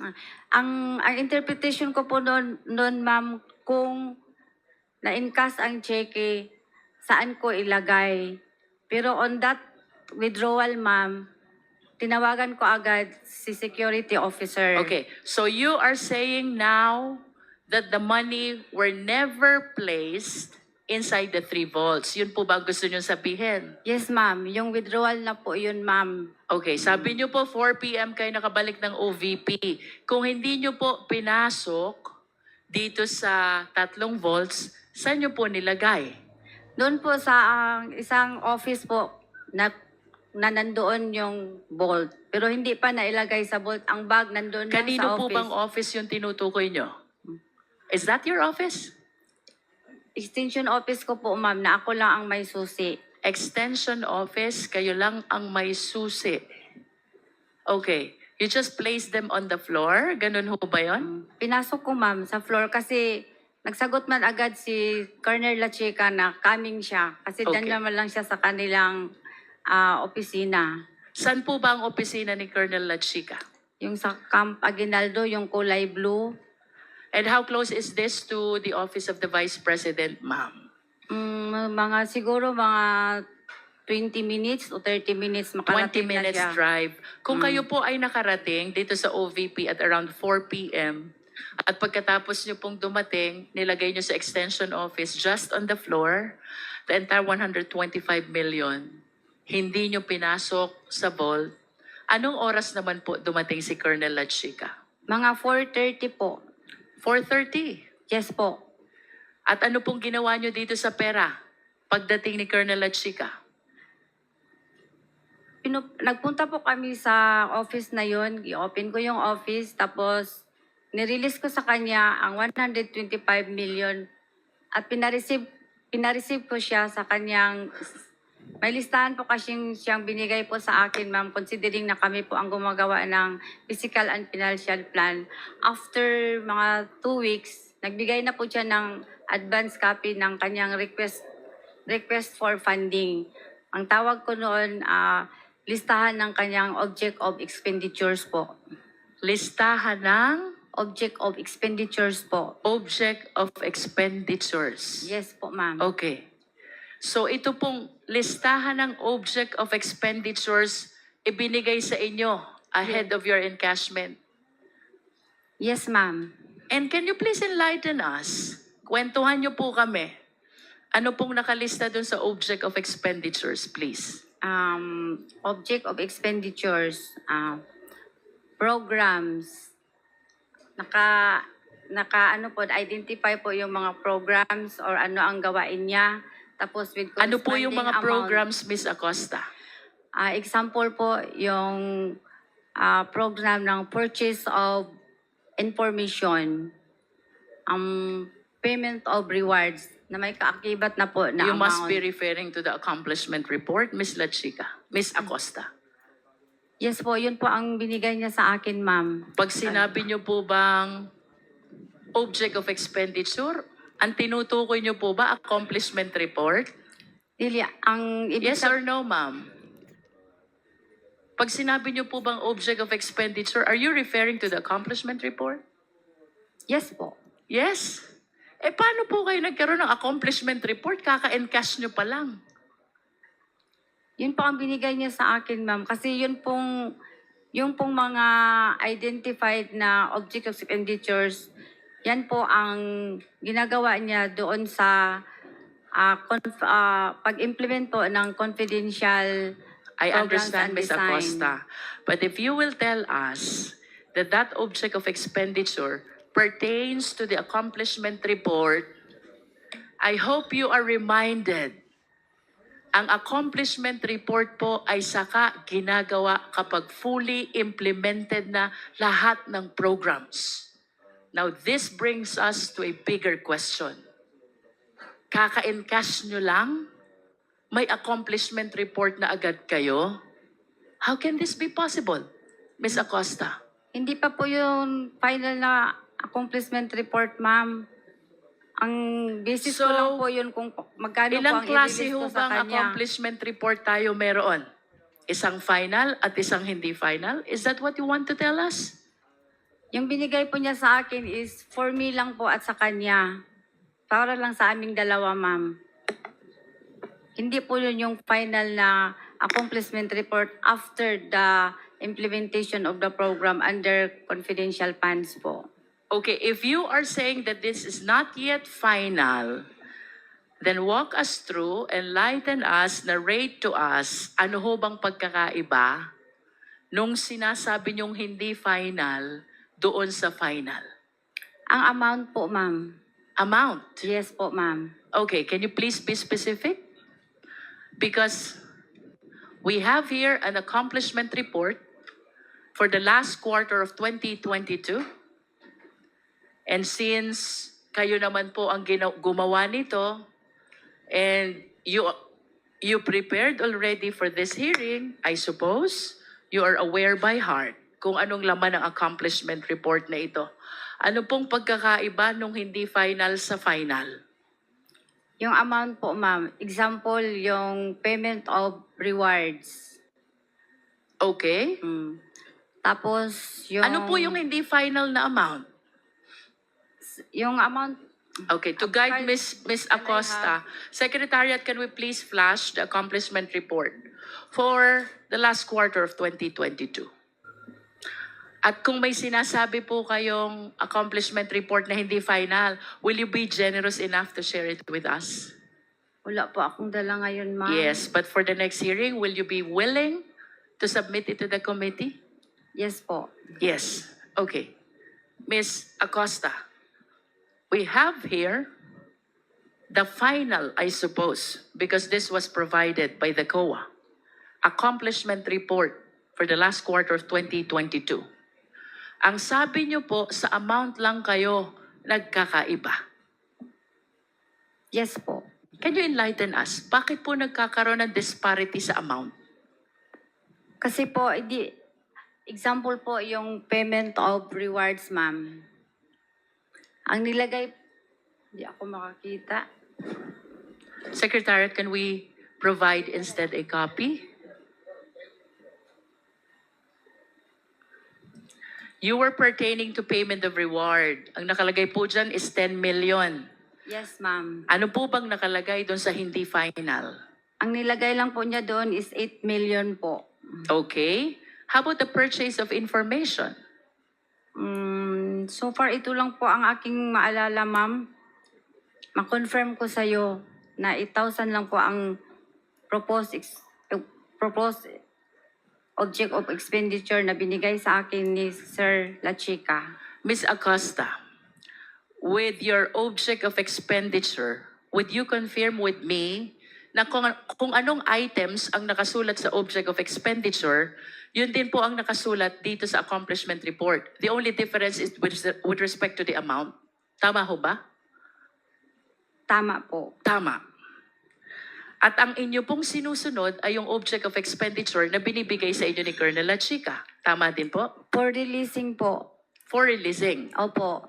Ang interpretation ko po noon, ma'am, kung na-encash ang cheque, saan ko ilagay. Pero on that withdrawal, ma'am, tinawagan ko agad si security officer. Okay, so you are saying now that the money were never placed inside the 3 vaults. Yun po ba ang gusto nyo sabihin? Yes, ma'am. Yung withdrawal na po yun, ma'am. Okay, sabi nyo po 4 p.m. kayo nakabalik ng OVP. Kung hindi nyo po pinasok dito sa 3 vaults, saan nyo po nilagay? Doon po sa isang office po na nandoon yung vault. Pero hindi pa nailagay sa vault. Ang bag nandoon lang sa Kanino office. po bang office yung tinutukoy nyo? Is that your office? Extension office ko po, ma'am, na ako lang ang may susi. Extension office, kayo lang ang may susi. Okay, you just place them on the floor? Ganun ho ba yun? Pinasok ko, ma'am, sa floor kasi nagsagot man agad si Colonel La Chica na coming siya. Kasi Okay. dan naman lang siya sa kanilang opisina. Saan po ba ang opisina ni Colonel Lachica? Yung sa Camp Aguinaldo, yung kulay blue. And how close is this to the office of the Vice President, ma'am? Siguro mga 20 minutes o 30 minutes 20 makarating na minutes siya. drive. Kung kayo po ay nakarating dito sa OVP at around 4 p.m. at pagkatapos nyo pong dumating, nilagay nyo sa extension office just on the floor, the entire 125 million, hindi nyo pinasok sa vault, anong oras naman po dumating si Colonel Lachica? Mga 4:30 po. 4:30. Yes po. At ano pong ginawa nyo dito sa pera pagdating ni Colonel Lachica? Nagpunta po kami sa office na yon. I-open ko yung office. Tapos nirelease ko sa kanya ang 125 million at pinareceive ko siya sa kanyang, may listahan po kasi siyang binigay po sa akin, ma'am, considering na kami po ang gumagawa ng physical and financial plan. After mga 2 weeks, nagbigay na po siya ng advance copy ng kanyang request for funding. Ang tawag ko noon, listahan ng kanyang object of expenditures po. Listahan ng Object of expenditures po. object of expenditures. Yes po, ma'am. Okay. So ito pong listahan ng object of expenditures ibinigay sa inyo ahead of your encashment. Yes, ma'am. And can you please enlighten us? Kwentuhan niyo po kami. Ano pong nakalista dun sa object of expenditures, please? Object of expenditures, programs, ano po, identify po yung mga programs or ano ang gawain niya. Tapos with Ano po yung mga corresponding amount. programs, Ms. Acosta? Example po, yung program ng purchase of information, payment of rewards, na may kaakibat na po na You amount. must be referring to the accomplishment report, Ms. Lachika. Ms. Acosta. Yes po, yun po ang binigay niya sa akin, ma'am. Pag sinabi niyo po bang object of expenditure, ang tinutukoy niyo po ba accomplishment report? Dili, ang ibig Yes or no, ma'am? Pag sinabi niyo po bang object of expenditure, are you referring to the accomplishment report? Yes po. Yes. Eh, paano po kayo nagkaroon ng accomplishment report? Kaka-encash niyo pa lang. Yun po ang binigay niya sa akin, ma'am. Kasi yung pong mga identified na object of expenditures, yan po ang ginagawa niya doon sa pag-implement po ng confidential I programs understand, and Ms. design. Acosta. But if you will tell us that that object of expenditure pertains to the accomplishment report, I hope you are reminded ang accomplishment report po ay saka ginagawa kapag fully implemented na lahat ng programs. Now, this brings us to a bigger question. Kaka-encash nyo lang? May accomplishment report na agad kayo? How can this be possible, Ms. Acosta? Hindi pa po yung final na accomplishment report, ma'am. Ang basis ko So, lang po yun kung magkano po Ilang ang klase i-release ho ko sa bang kanya. accomplishment report tayo meron? Isang final at isang hindi final? Is that what you want to tell us? Yung binigay po niya sa akin is for me lang po at sa kanya. Para lang sa aming dalawa, ma'am. Hindi po yun yung final na accomplishment report after the implementation of the program under confidential funds po. Okay, if you are saying that this is not yet final, then walk us through, enlighten us, narrate to us, ano ho bang pagkakaiba nung sinasabi niyong hindi final doon sa final? Ang amount po, ma'am. Amount. Yes po, ma'am. Okay, can you please be specific? Because we have here an accomplishment report for the last quarter of 2022. And since kayo naman po ang gumawa nito, and you prepared already for this hearing, I suppose, you are aware by heart kung anong laman ng accomplishment report na ito. Ano pong pagkakaiba nung hindi final sa final? Yung amount po, ma'am. Example, yung payment of rewards. Okay? Tapos, yung... Ano po yung hindi final na amount? Yung amount... Okay, to guide Ms. Acosta, Secretariat, can we please flash the accomplishment report for the last quarter of 2022? At kung may sinasabi po kayong accomplishment report na hindi final, will you be generous enough to share it with us? Wala po akong dala ngayon, ma'am. Yes, but for the next hearing, will you be willing to submit it to the committee? Yes po. Yes. Okay. Ms. Acosta, we have here the final, I suppose, because this was provided by the COA, accomplishment report for the last quarter of 2022. Ang sabi niyo po, sa amount lang kayo nagkakaiba. Yes po. Can you enlighten us? Bakit po nagkakaroon ng disparity sa amount? Kasi po, example po yung payment of rewards, ma'am. Ang nilagay, hindi ako makakita. Secretariat, can we provide instead a copy? You were pertaining to payment of reward. Ang nakalagay po dyan is 10 million. Yes, ma'am. Ano po bang nakalagay doon sa hindi final? Ang nilagay lang po niya doon is 8 million po. Okay. How about the purchase of information? So far, ito lang po ang aking maalala, ma'am. Ma-confirm ko sa'yo na 8,000 lang po ang proposed object of expenditure na binigay sa akin ni Sir La Chica. Ms. Acosta, with your object of expenditure, would you confirm with me na kung anong items ang nakasulat sa object of expenditure, yun din po ang nakasulat dito sa accomplishment report. The only difference is with respect to the amount. Tama ho ba? Tama po. Tama. At ang inyo pong sinusunod ay yung object of expenditure na binibigay sa inyo ni Colonel La Chica. Tama din po? For releasing po. For releasing. Opo.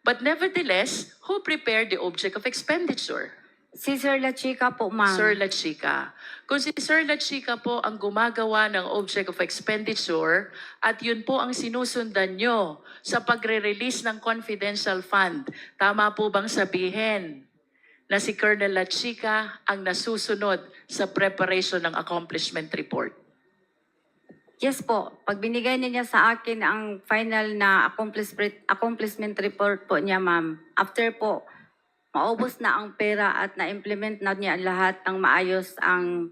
But nevertheless, who prepared the object of expenditure? Si Sir La Chica po, ma'am. Sir La Chica. Kung si Sir La Chica po ang gumagawa ng object of expenditure at yun po ang sinusundan nyo sa pagre-release ng confidential fund, tama po bang sabihin na si Colonel La Chica ang nasusunod sa preparation ng accomplishment report? Yes po. Pag binigay niya sa akin ang final na accomplishment report po niya, ma'am, after po, maubos na ang pera at na-implement na niya lahat ng maayos ang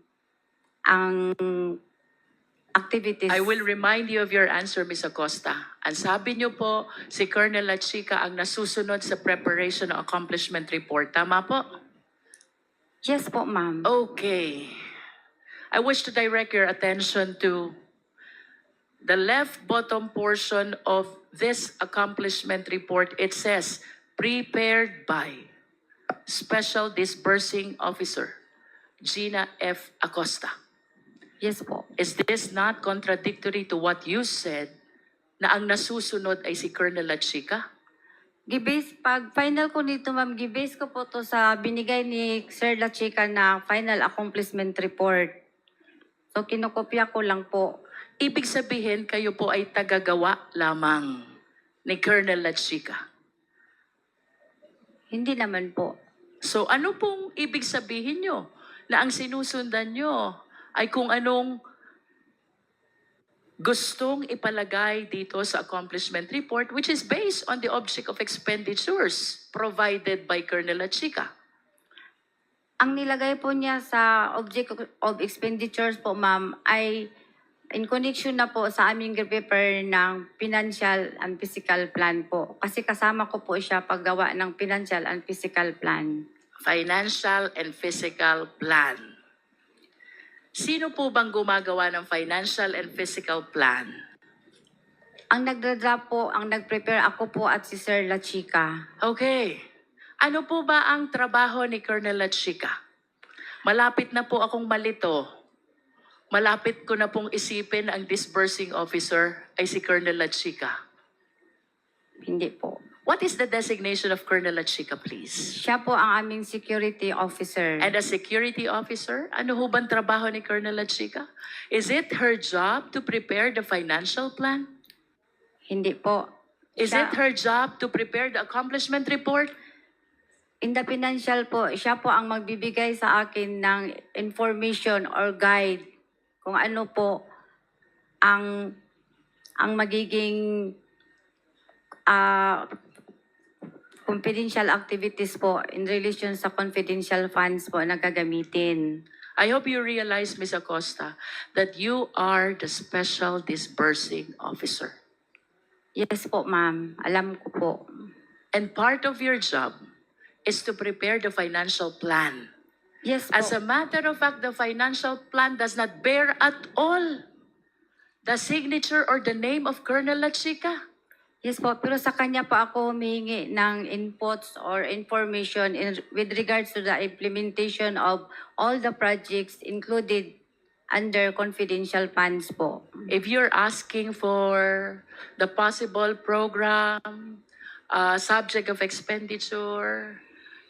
activities. I will remind you of your answer, Ms. Acosta. Ang sabi niyo po, si Colonel La Chica ang nasusunod sa preparation ng accomplishment report. Tama po? Yes po, ma'am. Okay. I wish to direct your attention to the left bottom portion of this accomplishment report. It says, prepared by Special Disbursing Officer Gina F. Acosta. Yes po. Is this not contradictory to what you said na ang nasusunod ay si Colonel La Chica? Pag final ko nito, ma'am, gibase ko po to sa binigay ni Sir La Chica na final accomplishment report. So, kinokopya ko lang po. Ibig sabihin, kayo po ay tagagawa lamang ni Colonel La Chica. Hindi naman po. So ano pong ibig sabihin nyo? Na ang sinusundan nyo ay kung anong gustong ipalagay dito sa accomplishment report, which is based on the object of expenditures provided by Colonel La Chica. Ang nilagay po niya sa object of expenditures po, ma'am, ay in connection na po sa aming prepare ng financial and physical plan po. Kasi kasama ko po siya paggawa ng financial and physical plan. Financial and physical plan. Sino po bang gumagawa ng financial and physical plan? Ang nagdra-draft po, ang nag-prepare ako po at si Sir La Chica. Okay. Ano po ba ang trabaho ni Colonel La Chica? Malapit na po akong malito. Malapit ko na pong isipin ang disbursing officer ay si Colonel La Chica. Hindi po. What is the designation of Colonel La Chica, please? Siya po ang aming security officer. And a security officer, ano ho bang trabaho ni Colonel La Chica? Is it her job to prepare the financial plan? Hindi po. Is it her job to prepare the accomplishment report? In the financial po, siya po ang magbibigay sa akin ng information or guide kung ano po ang magiging confidential activities po in relation sa confidential funds po na gagamitin. I hope you realize, Ms. Acosta, that you are the special disbursing officer. Yes po, ma'am. Alam ko po. And part of your job is to prepare the financial plan. Yes po. As a matter of fact, the financial plan does not bear at all the signature or the name of Colonel La Chica. Yes po, pero sa kanya po ako humingi ng inputs or information with regards to the implementation of all the projects included under confidential funds po. If you're asking for the possible program, subject of expenditure,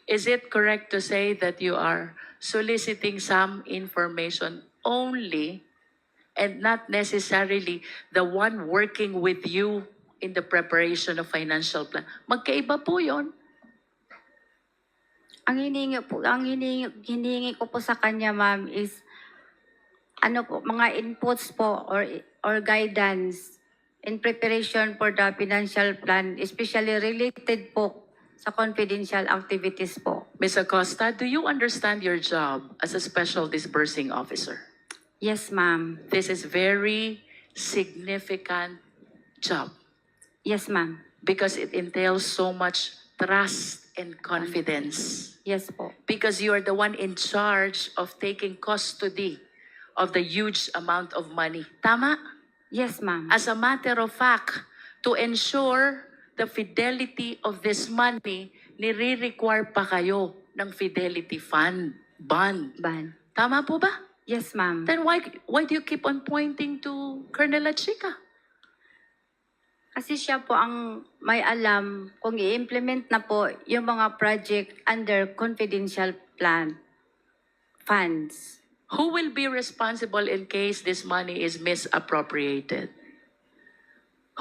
is it correct to say that you are soliciting some information only and not necessarily the one working with you in the preparation of financial plan? Magkaiba po yon. Ang hiningi ko po sa kanya, ma'am, is ano po, mga inputs po or guidance in preparation for the financial plan, especially related po sa confidential activities po. Ms. Acosta, do you understand your job as a special disbursing officer? Yes, ma'am. This is very significant job Yes, ma'am. because it entails so much trust and confidence. Yes po. Because you are the one in charge of taking custody of the huge amount of money. Tama? Yes, ma'am. As a matter of fact, to ensure the fidelity of this money, nire-require pa kayo ng fidelity fund, bond. Ban. Tama po ba? Yes, ma'am. Then why do you keep on pointing to Colonel Lachica? Kasi siya po ang may alam kung i-implement na po yung mga project under confidential plan funds. Who will be responsible in case this money is misappropriated?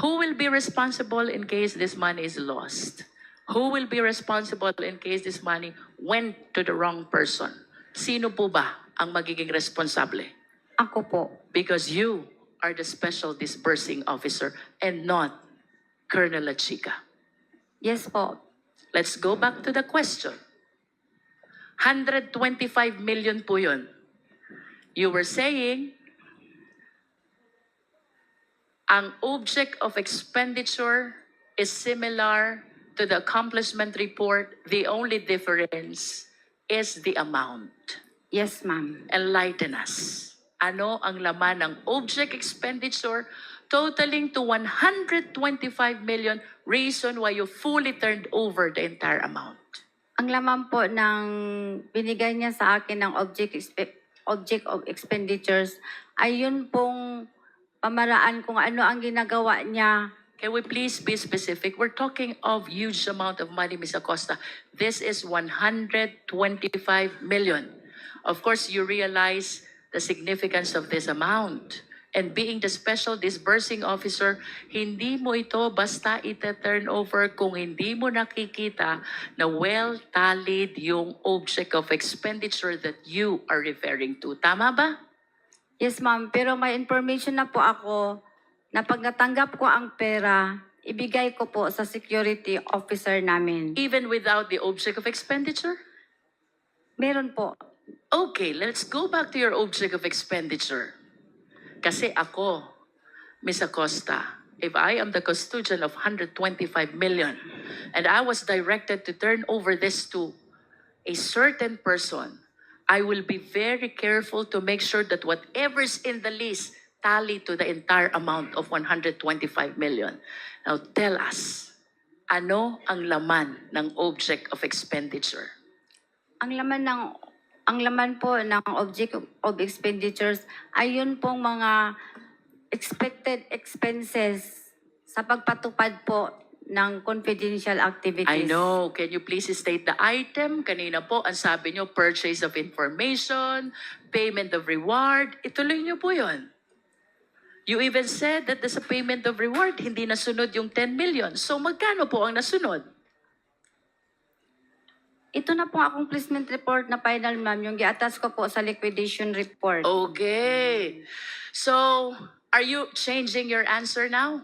Who will be responsible in case this money is lost? Who will be responsible in case this money went to the wrong person? Sino po ba ang magiging responsable? Ako po. Because you are the special disbursing officer and not Colonel Lachica. Yes po. Let's go back to the question. 125 million po yun. You were saying, ang object of expenditure is similar to the accomplishment report. The only difference is the amount. Yes, ma'am. Enlighten us. Ano ang laman ng object expenditure totaling to 125 million, reason why you fully turned over the entire amount? Ang laman po ng binigay niya sa akin ng object of expenditures ay yun pong pamaraan kung ano ang ginagawa niya. Can we please be specific? We're talking of huge amount of money, Ms. Acosta. This is 125 million. Of course, you realize the significance of this amount. And being the special disbursing officer, hindi mo ito basta ita-turn over kung hindi mo nakikita na well-tallied yung object of expenditure that you are referring to. Tama ba? Yes, ma'am. Pero may information na po ako na pag natanggap ko ang pera, ibigay ko po sa security officer namin. Even without the object of expenditure? Meron po. Okay, let's go back to your object of expenditure. Kasi ako, Ms. Acosta, if I am the custodian of 125 million and I was directed to turn over this to a certain person, I will be very careful to make sure that whatever's in the list tally to the entire amount of 125 million. Now tell us, ano ang laman ng object of expenditure? Ang laman po ng object of expenditures ay yun pong mga expected expenses sa pagpatupad po ng confidential activities. I know. Can you please state the item? Kanina po, ang sabi nyo, purchase of information, payment of reward. Ituloy nyo po yun. You even said that sa payment of reward, hindi nasunod yung 10 million. So magkano po ang nasunod? Ito na po akong placement report na final, ma'am, yung i-attach ko po sa liquidation report. Okay. So, are you changing your answer now?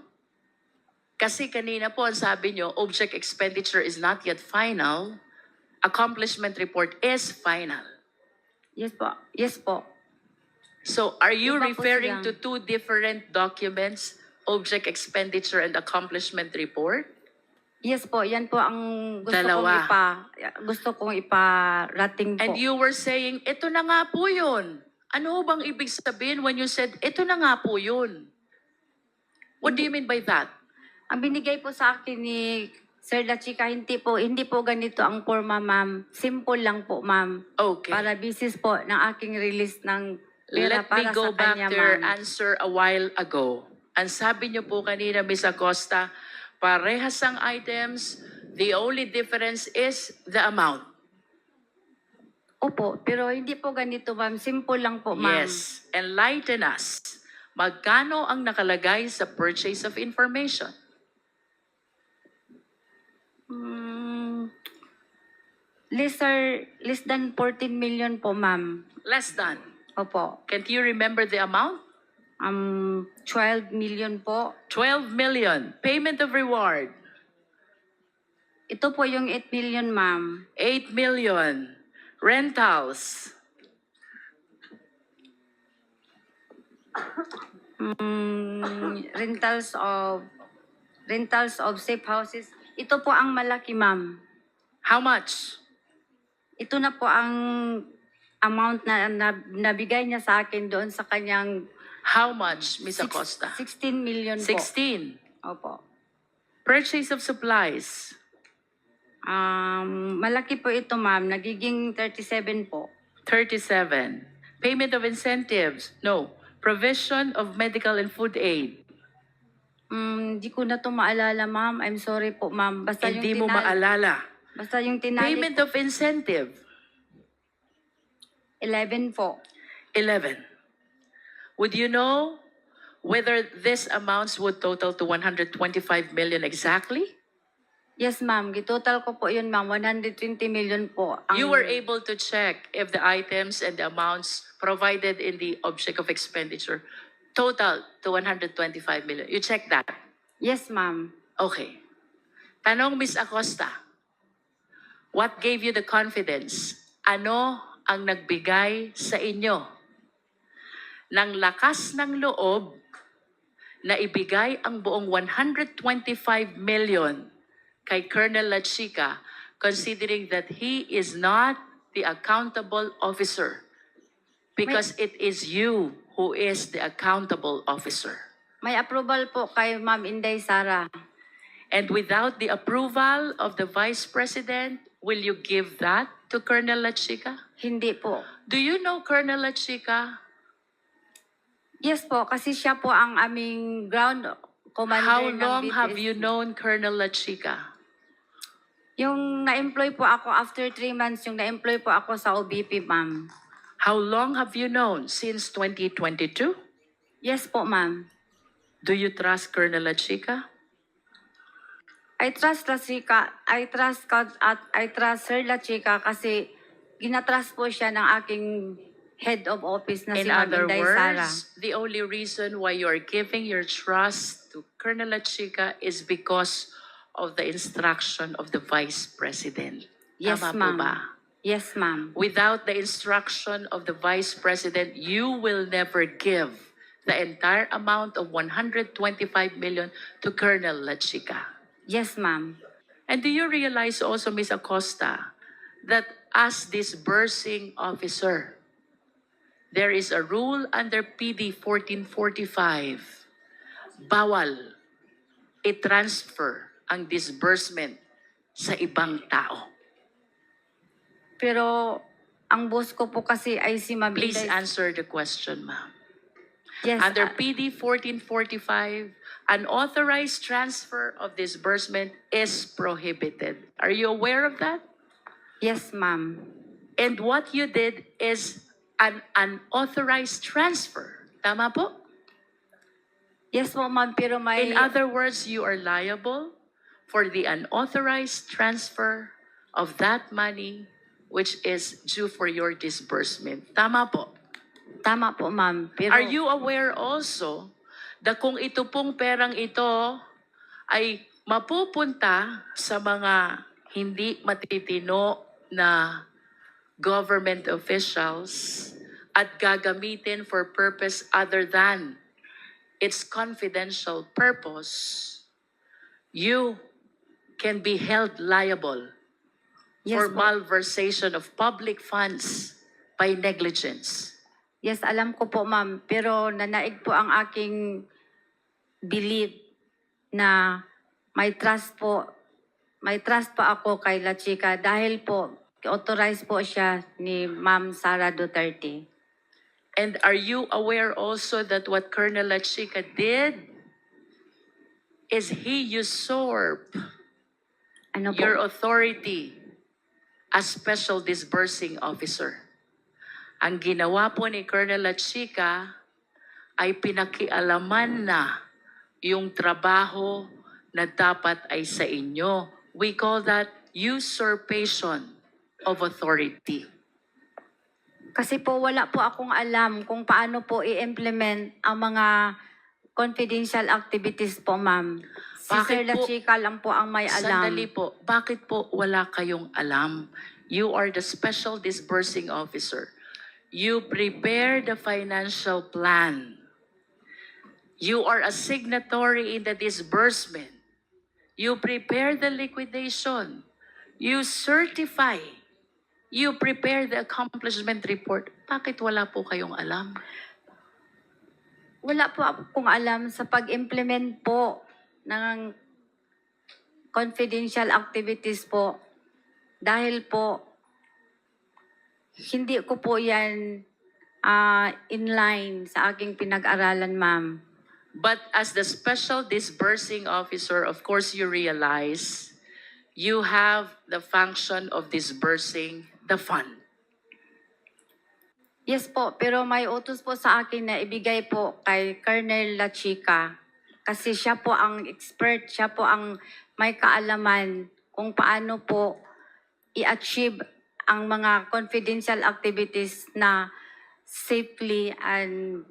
Kasi kanina po, ang sabi nyo, object expenditure is not yet final. Accomplishment report is final. Yes po. Yes po. So, are you Iba po referring to silang- two different documents, object expenditure and accomplishment report? Yes po, yan po ang Dalawa. gusto kong iparating po. And you were saying, ito na nga po yun. Ano bang ibig sabihin when you said, ito na nga po yun? What do you mean by that? Ang binigay po sa akin ni Sir La Chica, hindi po ganito ang forma, ma'am. Simple lang po, ma'am. Okay. Para basis po ng aking release ng pera Let me para go sa back kanya, to your ma'am. answer a while ago. Ang sabi niyo po kanina, Ms. Acosta, parehas ang items, the only difference is the amount. Opo, pero hindi po ganito, ma'am. Simple lang po, ma'am. Yes. Enlighten us. Magkano ang nakalagay sa purchase of information? Less than 14 million po, ma'am. Less than. Opo. Can't you remember the amount? 12 million po. 12 million. Payment of reward. Ito po yung 8 million, ma'am. 8 million. Rentals. Rentals of safe houses. Ito po ang malaki, ma'am. How much? Ito na po ang amount na nabigay niya sa akin doon sa kanyang How much, Ms. Acosta? 16 million po. 16. Opo. Purchase of supplies. Malaki po ito, ma'am. Nagiging 37 po. 37. Payment of incentives. No. Provision of medical and food aid. Di ko na to maalala, ma'am. I'm sorry po, ma'am. Basta Hindi yung mo maalala. Basta yung tinali Payment po, of incentive. 11 po. 11. Would you know whether this amounts would total to 125 million exactly? Yes, ma'am. Gitotal ko po yun, ma'am. 120 million po. You were able to check if the items and the amounts provided in the object of expenditure total to 125 million. You checked that? Yes, ma'am. Okay. Tanong, Ms. Acosta, what gave you the confidence? Ano ang nagbigay sa inyo ng lakas ng loob na ibigay ang buong 125 million kay Colonel La Chica, considering that he is not the accountable officer because it is you who is the accountable officer. May approval po kay Ma'am Inday Sara. And without the approval of the Vice President, will you give that to Colonel La Chica? Hindi po. Do you know Colonel La Chica? Yes po, kasi siya po ang aming ground commander How ng long have BTS. you known Colonel La Chica? Yung na-employ po ako after 3 months, yung na-employ po ako sa OBP, ma'am. How long have you known? Since 2022? Yes po, ma'am. Do you trust Colonel La Chica? I trust La Chica. I trust Sir La Chica kasi ginatrust po siya ng aking head of office na si In Ma'am other Inday Sara. words, the only reason why you're giving your trust to Colonel La Chica is because of the instruction of the Vice President. Yes, Tama po ma'am. ba? Yes, ma'am. Without the instruction of the Vice President, you will never give the entire amount of 125 million to Colonel La Chica. Yes, ma'am. And do you realize also, Ms. Acosta, that as disbursing officer, there is a rule under PD 1445. Bawal i-transfer ang disbursement sa ibang tao. Pero ang boss ko po kasi ay si Ma'am Please Inday. answer the question, ma'am. Yes, Under PD 1445, unauthorized transfer of disbursement is prohibited. Are you aware of that? yes, ma'am. And what you did is an unauthorized transfer. Tama po? Yes po, ma'am, pero may... In other words, you are liable for the unauthorized transfer of that money which is due for your disbursement. Tama po? Tama po, ma'am. Pero, Are you aware also na kung ito pong perang ito ay mapupunta sa mga hindi matitino na government officials at gagamitin for purpose other than its confidential purpose, you can be held liable for yes, po. malversation of public funds by negligence. Yes, alam ko po, ma'am. Pero nanaig po ang aking belief na may trust po ako kay La Chica dahil po authorized po siya ni Ma'am Sara Duterte. And are you aware also that what Colonel La Chica did is he usurped Ano po? your authority as Special Disbursing Officer. Ang ginawa po ni Colonel La Chica ay pinakialaman na yung trabaho na dapat ay sa inyo. We call that usurpation of authority. Kasi po wala po akong alam kung paano po i-implement ang mga confidential activities po, ma'am. Si Bakit Sir La po- Chica lang po ang may alam. Sandali po, bakit po wala kayong alam? You are the Special Disbursing Officer. You prepare the financial plan. You are a signatory in the disbursement. You prepare the liquidation. You certify. You prepare the accomplishment report. Bakit wala po kayong alam? Wala po akong alam sa pag-implement po ng confidential activities po. Dahil po, hindi ko po yan in line sa aking pinag-aralan, ma'am. But as the Special Disbursing Officer, of course you realize you have the function of disbursing the fund. Yes po, pero may utos po sa akin na ibigay po kay Colonel La Chica. Kasi siya po ang expert, siya po ang may kaalaman kung paano po i-achieve ang mga confidential activities na safely and